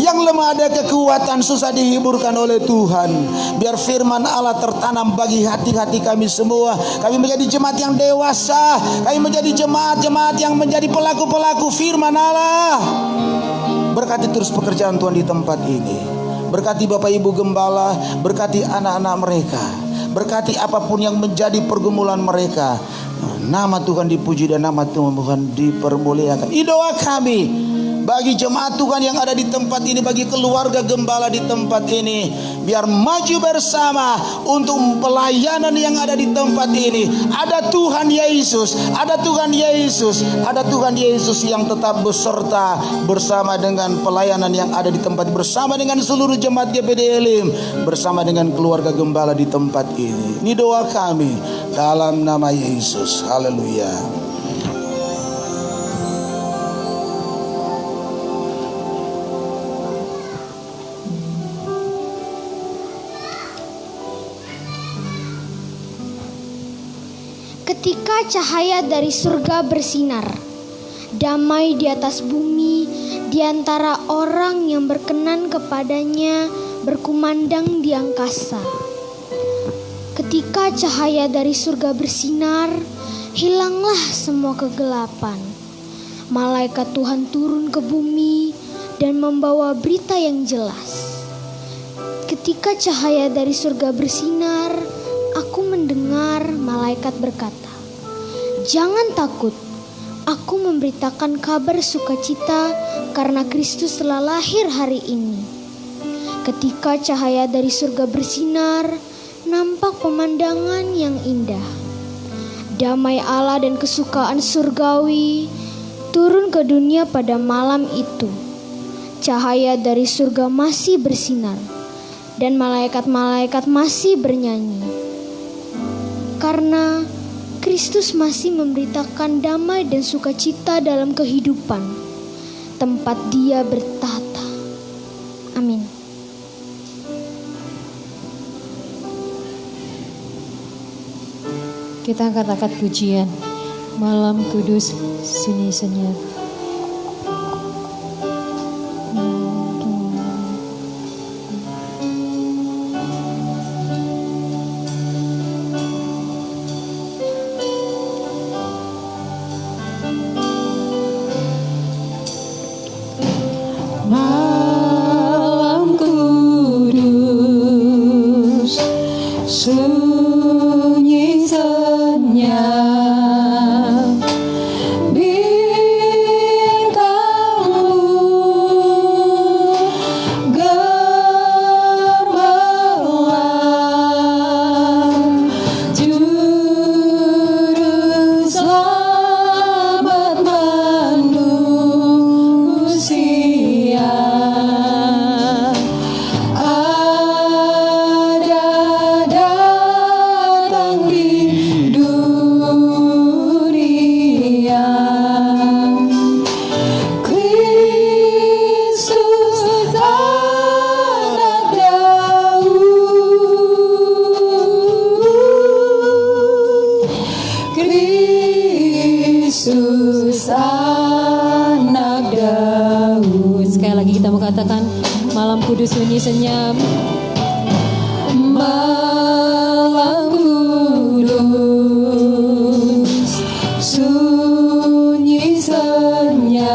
Yang lemah ada kekuatan, susah dihiburkan oleh Tuhan. Biar firman Allah tertanam bagi hati-hati kami semua. Kami menjadi jemaat yang dewasa. Kami menjadi jemaat-jemaat yang menjadi pelaku-pelaku firman Allah. Berkati terus pekerjaan Tuhan di tempat ini. Berkati Bapak Ibu Gembala. Berkati anak-anak mereka. Berkati apapun yang menjadi pergumulan mereka. Nama Tuhan dipuji dan nama Tuhan dipermuliakan. Ini doa kami bagi jemaat Tuhan yang ada di tempat ini, bagi keluarga gembala di tempat ini, biar maju bersama untuk pelayanan yang ada di tempat ini. Ada Tuhan Yesus, ada Tuhan Yesus, ada Tuhan Yesus yang tetap beserta bersama dengan pelayanan yang ada di tempat, bersama dengan seluruh jemaat GPD Elim, bersama dengan keluarga gembala di tempat ini. Ini doa kami dalam nama Yesus. Haleluya. Ketika cahaya dari surga bersinar, damai di atas bumi, di antara orang yang berkenan kepadanya berkumandang di angkasa. Ketika cahaya dari surga bersinar, hilanglah semua kegelapan. Malaikat Tuhan turun ke bumi dan membawa berita yang jelas. Ketika cahaya dari surga bersinar, aku mendengar malaikat berkata, "Jangan takut, aku memberitakan kabar sukacita karena Kristus telah lahir hari ini." Ketika cahaya dari surga bersinar, nampak pemandangan yang indah. Damai Allah dan kesukaan surgawi turun ke dunia pada malam itu. Cahaya dari surga masih bersinar dan malaikat-malaikat masih bernyanyi. Karena Kristus masih memberitakan damai dan sukacita dalam kehidupan tempat Dia bertata. Amin. Kita angkat pujian Malam Kudus Sunyi Senyap. Malam kudus sunyi senyap, bintang gemerlap, juru selamat manusia. Yesus anak Daud. Sekali lagi kita mengatakan malam kudus sunyi senyap. Malam kudus sunyi senyap.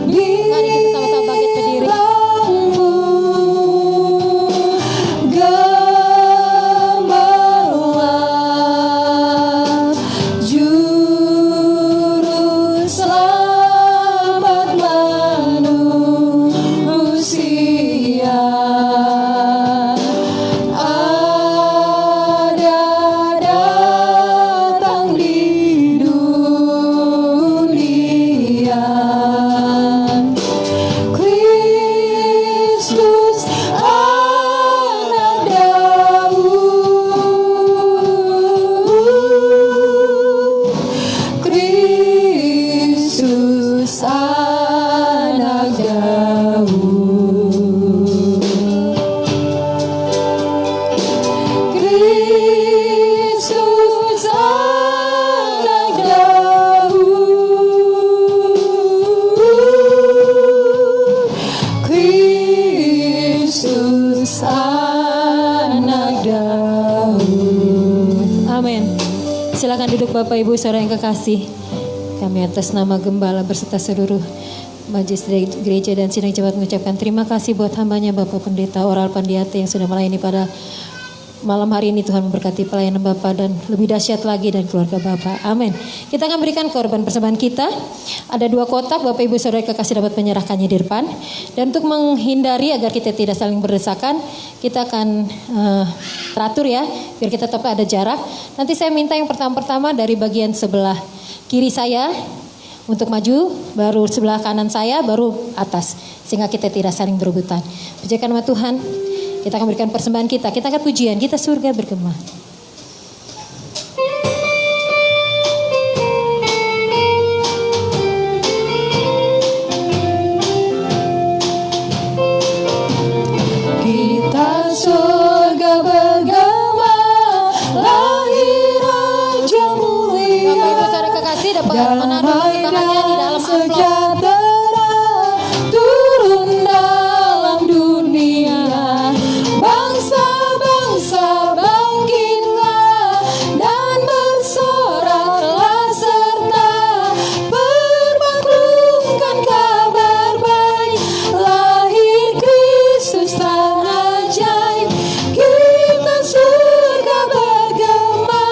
Mari kita sama-sama bangkit berdiri. Juru selamat manusia. Silakan duduk Bapak Ibu Saudara yang kekasih. Kami atas nama Gembala berserta seluruh Majelis Gereja dan Sidang Jemaat mengucapkan terima kasih buat hambanya Bapak Pendeta Oral Pandiate yang sudah melayani pada malam hari ini. Tuhan memberkati pelayanan Bapak dan lebih dahsyat lagi dan keluarga Bapak. Amin. Kita akan berikan korban persembahan kita. Ada 2 kotak, Bapak Ibu Saudara kekasih dapat menyerahkannya di depan. Dan untuk menghindari agar kita tidak saling berdesakan, kita akan teratur ya, biar kita tetap ada jarak. Nanti saya minta yang pertama-pertama dari bagian sebelah kiri saya untuk maju, baru sebelah kanan saya, baru atas, sehingga kita tidak saling berebutan. Pujikan nama Tuhan. Kita akan berikan persembahan kita. Kita akan pujian, kita surga bergema. Kita surga bergema, lahir Raja mulia. Bapak Ibu Saudara kekasih dapat menaruh persembahannya di dalam amplop. Sejahtera turun dalam dunia. Bangsa-bangsa bangkitlah dan bersoraklah serta bermaklumkan kabar baik. Lahir Kristus Sang ajaib, kita surga bergema,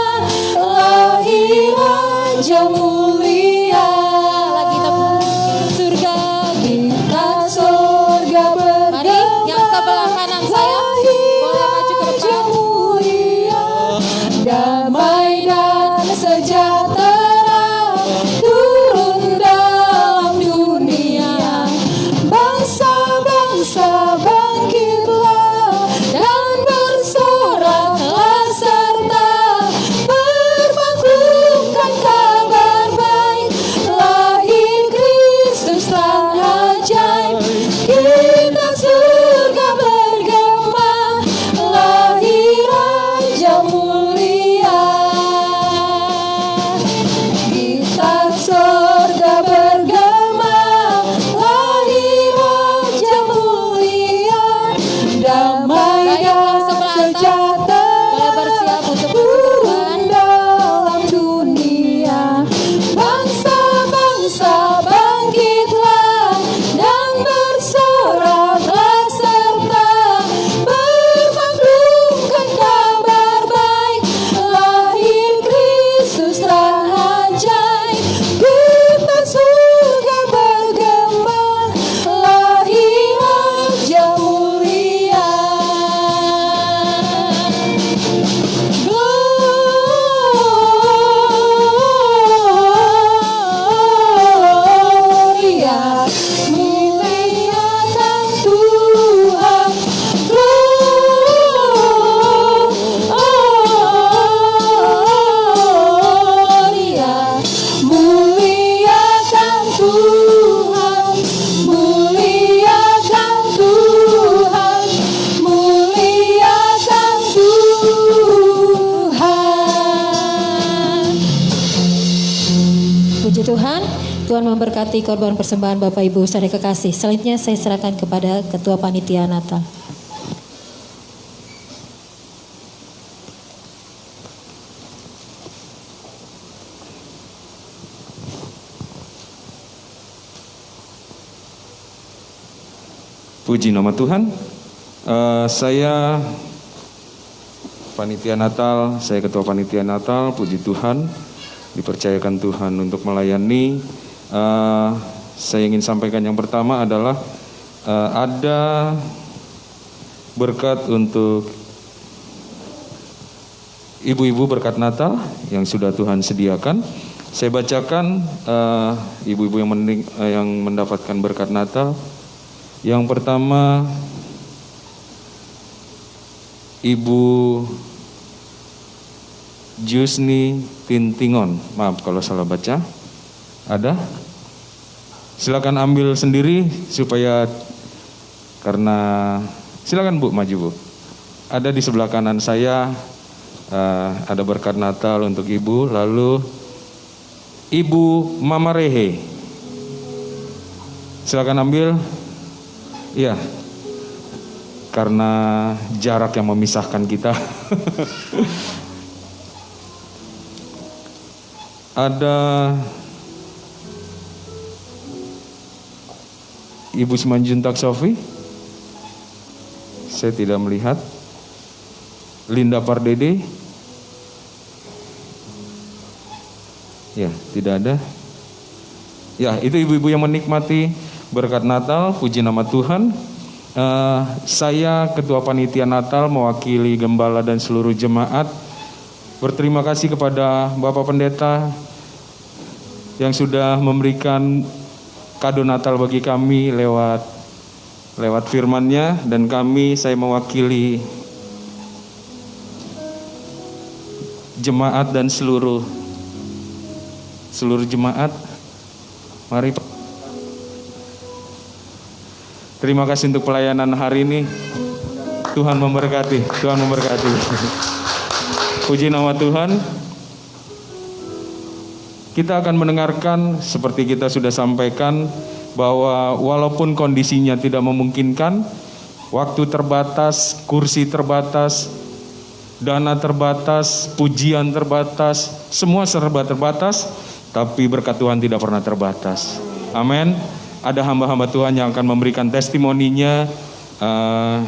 lahir Raja mulia. Lagi kita surga. Kita surga bergema. Mari yang sebelah kanan saya boleh maju ke depan. Mulia, damai dan sejahtera turun dalam dunia. Bangsa-bangsa bangkitlah dan bersoraklah serta bermaklumkan kabar baik. Lahir Kristus Sang ajaib, kita surga bergema, lahir Raja mulia. Kita surga bergema, lahir Raja mulia. Damai dan sejahtera bersiap untuk turun dalam dunia. Bangsa-bangsa bangkitlah dan bersoraklah serta bermaklumkan kabar baik. Lahir Kristus Sang ajaib, kita surga bergema, lahir Raja mulia. Gloria, muliakan Tuhan. Gloria, muliakan Tuhan. Muliakan Tuhan. Muliakan Tuhan. Puji Tuhan. Tuhan memberkati korban persembahan Bapak Ibu Saudara kekasih. Selanjutnya saya serahkan kepada Ketua Panitia Natal. Puji nama Tuhan. Saya Panitia Natal, saya Ketua Panitia Natal. Puji Tuhan, dipercayakan Tuhan untuk melayani. Saya ingin sampaikan yang pertama adalah ada berkat untuk ibu-ibu, berkat Natal yang sudah Tuhan sediakan. Saya bacakan ibu-ibu yang mendapatkan berkat Natal. Yang pertama, Ibu Jusni Tintingon. Maaf kalau salah baca. Ada? Silakan ambil sendiri supaya, karena silakan Bu, maju Bu. Ada di sebelah kanan saya, ada berkat Natal untuk Ibu. Lalu Ibu Mama Rehe, silakan ambil. Iya, karena jarak yang memisahkan kita. Ada Ibu Simanjuntak Sofi, saya tidak melihat. Linda Pardede, ya tidak ada. Ya, itu ibu-ibu yang menikmati berkat Natal, puji nama Tuhan. Saya Ketua Panitia Natal mewakili Gembala dan seluruh jemaat berterima kasih kepada Bapak Pendeta yang sudah memberikan kado Natal bagi kami lewat firman-Nya, dan saya mewakili jemaat dan seluruh jemaat. Mari. Terima kasih untuk pelayanan hari ini. Tuhan memberkati. Puji nama Tuhan. Kita akan mendengarkan seperti kita sudah sampaikan bahwa walaupun kondisinya tidak memungkinkan, waktu terbatas, kursi terbatas, dana terbatas, pujian terbatas, semua serba terbatas, tapi berkat Tuhan tidak pernah terbatas. Amin. Ada hamba-hamba Tuhan yang akan memberikan testimoninya,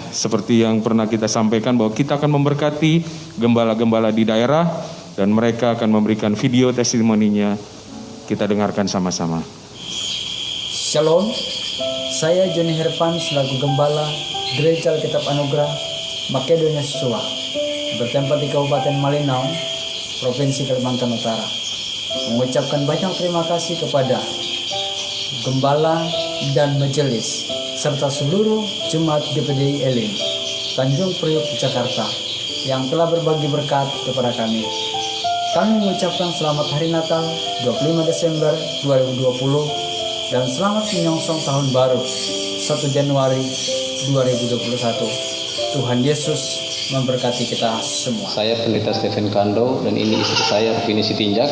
seperti yang pernah kita sampaikan bahwa kita akan memberkati gembala-gembala di daerah, dan mereka akan memberikan video testimoninya. Kita dengarkan sama-sama. Shalom, saya Joni Herpan selaku Gembala Gereja Alkitab Anugerah Makedonia Susua, bertempat di Kabupaten Malinau, Provinsi Kalimantan Utara. Mengucapkan banyak terima kasih kepada Gembala dan Majelis serta seluruh Jemaat GPDI Elim Tanjung Priok, Jakarta yang telah berbagi berkat kepada kami. Kami mengucapkan selamat Hari Natal 25 Desember 2020 dan selamat menyongsong tahun baru 1 Januari 2021. Tuhan Yesus memberkati kita semua. Saya Pendeta Stephen Kando dan ini istri saya Vini Sitinjak.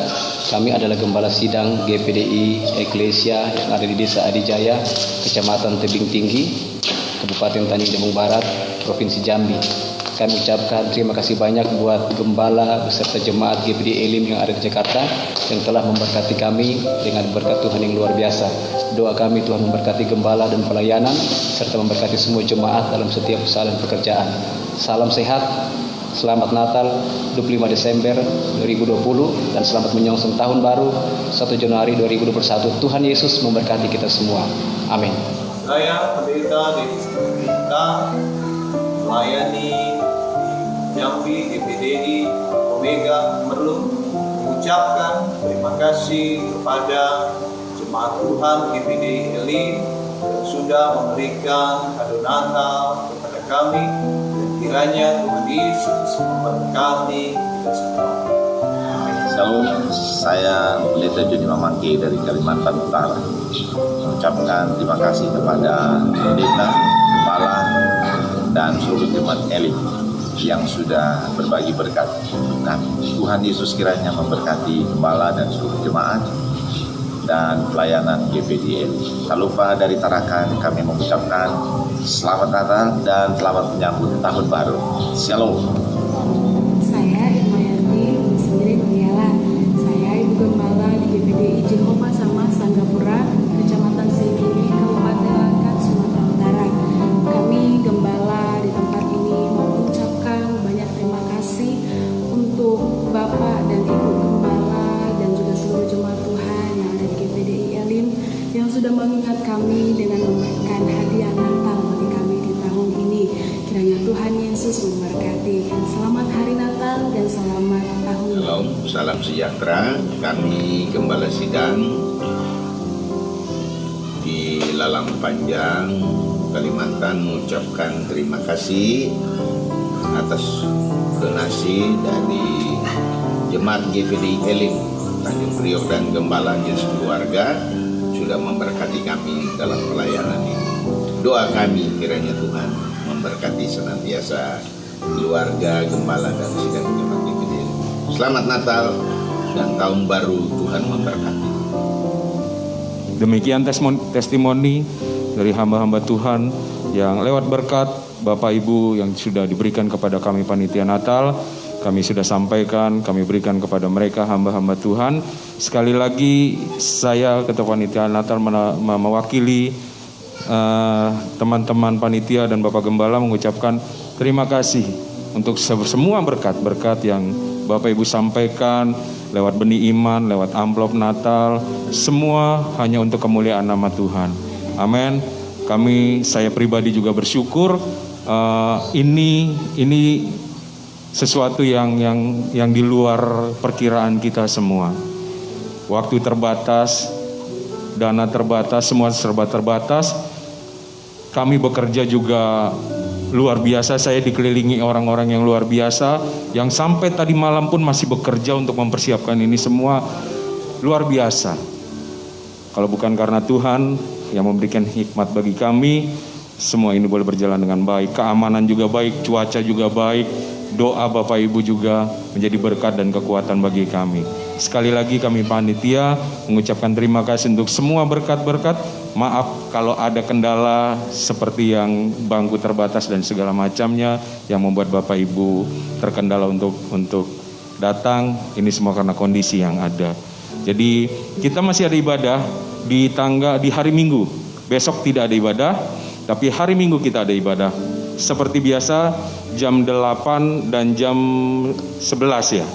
Kami adalah Gembala Sidang GPDI Eklesia yang ada di Desa Adijaya, Kecamatan Tebing Tinggi, Kabupaten Tanjung Jabung Barat, Provinsi Jambi. Kami ucapkan terima kasih banyak buat Gembala beserta jemaat GPDI Elim yang ada di Jakarta yang telah memberkati kami dengan berkat Tuhan yang luar biasa. Doa kami Tuhan memberkati Gembala dan pelayanan serta memberkati semua jemaat dalam setiap usaha dan pekerjaan. Salam sehat, selamat Natal 25 Desember 2020 dan selamat menyongsong tahun baru 1 Januari 2021. Tuhan Yesus memberkati kita semua. Amin. Saya Pendeta Denis Kita melayani Jambi GPDI Omega Merlung, mengucapkan terima kasih kepada jemaat Tuhan GPDI Elim yang sudah memberikan kado Natal kepada kami, dan kiranya Tuhan Yesus memberkati kita semua. Shalom, saya Pendeta Joni Mamaki dari Kalimantan Utara. Mengucapkan terima kasih kepada pendeta, kepala, dan seluruh jemaat Elim yang sudah berbagi berkat kami. Tuhan Yesus kiranya memberkati gembala dan seluruh jemaat dan pelayanan GPDI. Tak lupa dari Tarakan kami mengucapkan selamat Natal dan selamat menyambut tahun baru. Shalom. Saya Irma Yanti, sendiri Mengiala. Saya Ibu Gembala di GPDI Jehovah Sama Sanggapura, Kecamatan Singkiri, Kabupaten Langkat, Sumatera Utara. Kami Gembala di tempat ini mengucapkan banyak terima kasih untuk Bapak dan Ibu Gembala dan juga seluruh jemaat Tuhan yang ada di GPDI Elim yang sudah mengingat kami dengan memberikan hadiah Natal bagi kami di tahun ini. Kiranya Tuhan Yesus memberkati. Selamat Hari Natal dan selamat tahun baru. Shalom, salam sejahtera. Kami Gembala Sidang di Lalang Panjang, Kalimantan mengucapkan terima kasih atas donasi dari jemaat GPDI Elim Tanjung Priok dan Gembala Yesus keluarga sudah memberkati kami dalam pelayanan ini. Doa kami kiranya Tuhan memberkati senantiasa keluarga Gembala dan sidang jemaat GPDI Elim. Selamat Natal dan tahun baru, Tuhan memberkati. Demikian testimoni dari hamba-hamba Tuhan yang lewat berkat Bapak Ibu yang sudah diberikan kepada kami panitia Natal. kami sudah sampaikan, kami berikan kepada mereka hamba-hamba Tuhan. Sekali lagi saya Ketua Panitia Natal mewakili teman-teman panitia dan Bapak Gembala mengucapkan terima kasih untuk semua berkat-berkat yang Bapak Ibu sampaikan lewat benih iman, lewat amplop Natal, semua hanya untuk kemuliaan nama Tuhan. Amin. Saya pribadi juga bersyukur. Ini sesuatu yang di luar perkiraan kita semua. Waktu terbatas, dana terbatas, semua serba terbatas. Kami bekerja juga luar biasa. Saya dikelilingi orang-orang yang luar biasa, yang sampai tadi malam pun masih bekerja untuk mempersiapkan ini semua. Luar biasa. Kalau bukan karena Tuhan yang memberikan hikmat bagi kami, semua ini boleh berjalan dengan baik. Keamanan juga baik, cuaca juga baik, doa Bapak Ibu juga menjadi berkat dan kekuatan bagi kami. Sekali lagi kami panitia mengucapkan terima kasih untuk semua berkat-berkat. Maaf kalau ada kendala seperti yang bangku terbatas dan segala macamnya yang membuat Bapak Ibu terkendala untuk datang. Ini semua karena kondisi yang ada. Jadi kita masih ada ibadah di hari Minggu. Besok tidak ada ibadah, tapi hari Minggu kita ada ibadah. Seperti biasa jam 8 dan jam 11 ya.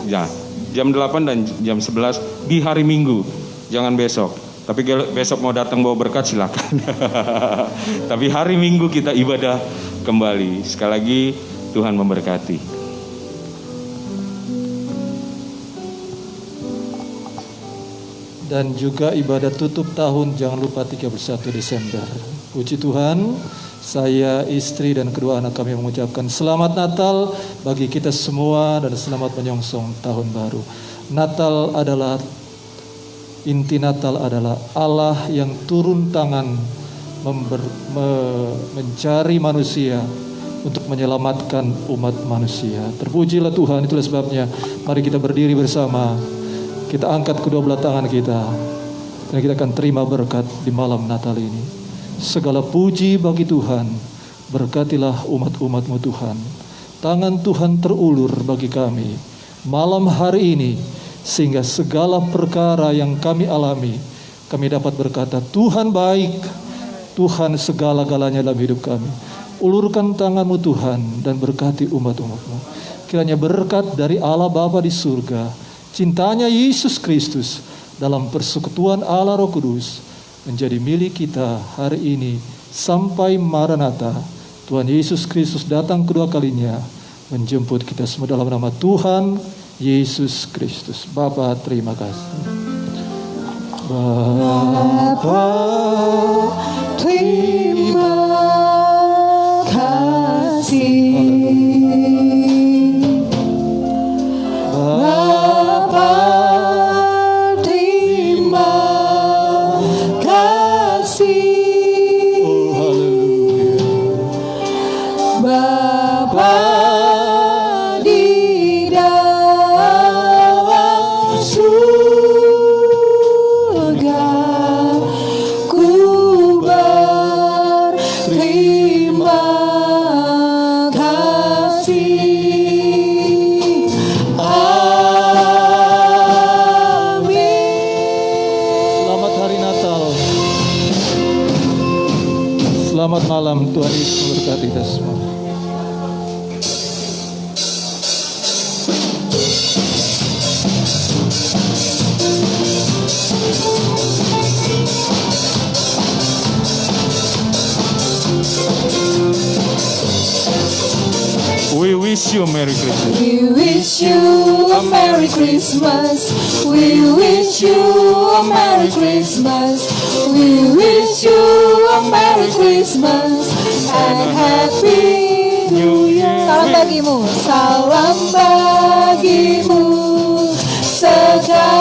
Jam 8 dan jam 11 di hari Minggu. Jangan besok. Tapi kalau besok mau datang bawa berkat silakan. Tapi hari Minggu kita ibadah kembali. Sekali lagi Tuhan memberkati. Dan juga ibadah tutup tahun jangan lupa 31 Desember. Puji Tuhan, saya, istri dan kedua anak kami mengucapkan selamat Natal bagi kita semua dan selamat menyongsong tahun baru. Inti Natal adalah Allah yang turun tangan mencari manusia untuk menyelamatkan umat manusia. Terpujilah Tuhan, itulah sebabnya mari kita berdiri bersama. Kita angkat kedua belah tangan kita dan kita akan terima berkat di malam Natal ini. Segala puji bagi Tuhan. Berkatilah umat-umat-Mu Tuhan. Tangan Tuhan terulur bagi kami malam hari ini, sehingga segala perkara yang kami alami, kami dapat berkata, Tuhan baik, Tuhan segala-galanya dalam hidup kami. Ulurkan tangan-Mu Tuhan dan berkati umat-umat-Mu. Kiranya berkat dari Allah Bapa di surga, cintanya Yesus Kristus dalam persekutuan Allah Roh Kudus menjadi milik kita hari ini sampai Maranatha. Tuhan Yesus Kristus datang kedua kalinya menjemput kita semua dalam nama Tuhan Yesus Kristus. Bapa, terima kasih. Bapa, terima kasih. Bapa, terima kasih. Oh, haleluya. Bapa, selamat malam, Tuhan Yesus memberkati kita semua. We wish you a Merry Christmas. We wish you a Merry Christmas. We wish you a Merry Christmas. We wish you a Merry Christmas and Happy New Year. Salam bagimu. Salam bagimu sekalian.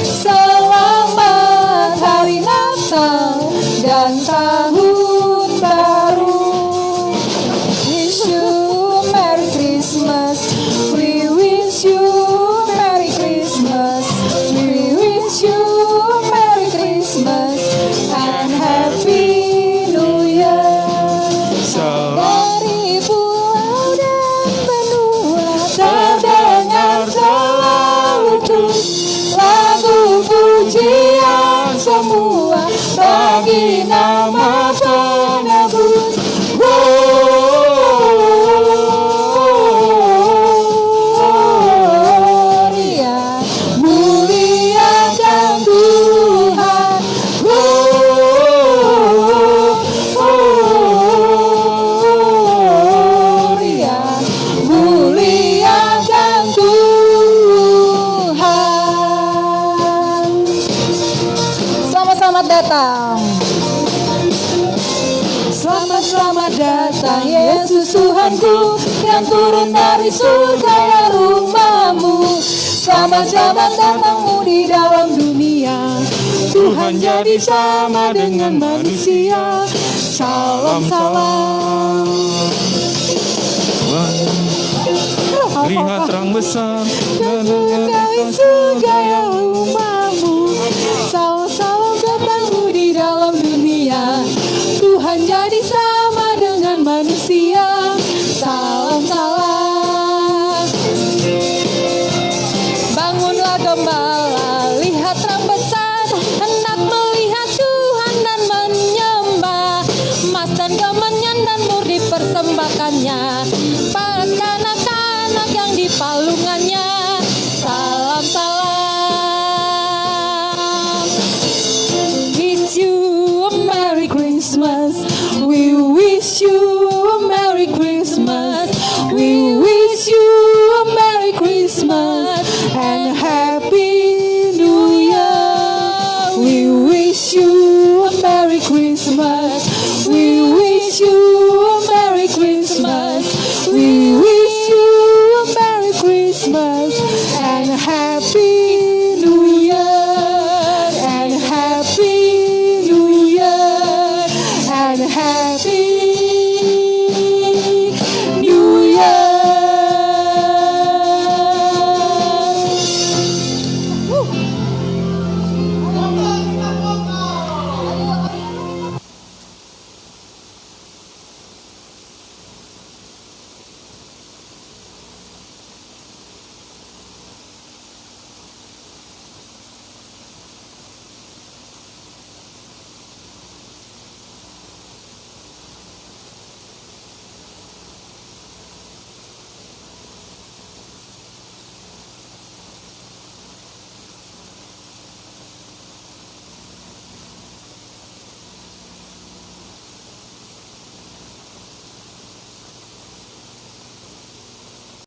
Selamat Hari Natal dan Tahun Baru. Wish you Merry Christmas. We wish you Merry Christmas. We wish you Merry Christmas and Happy New Year. Dari pulau dan selamat datang. Selamat datang Yesus Tuhanku yang turun dari surga ya rumahmu. Selamat datangmu di dalam dunia. Tuhan jadi sama dengan manusia. Salam salam. Lihat terang besar dari surga ya rumah.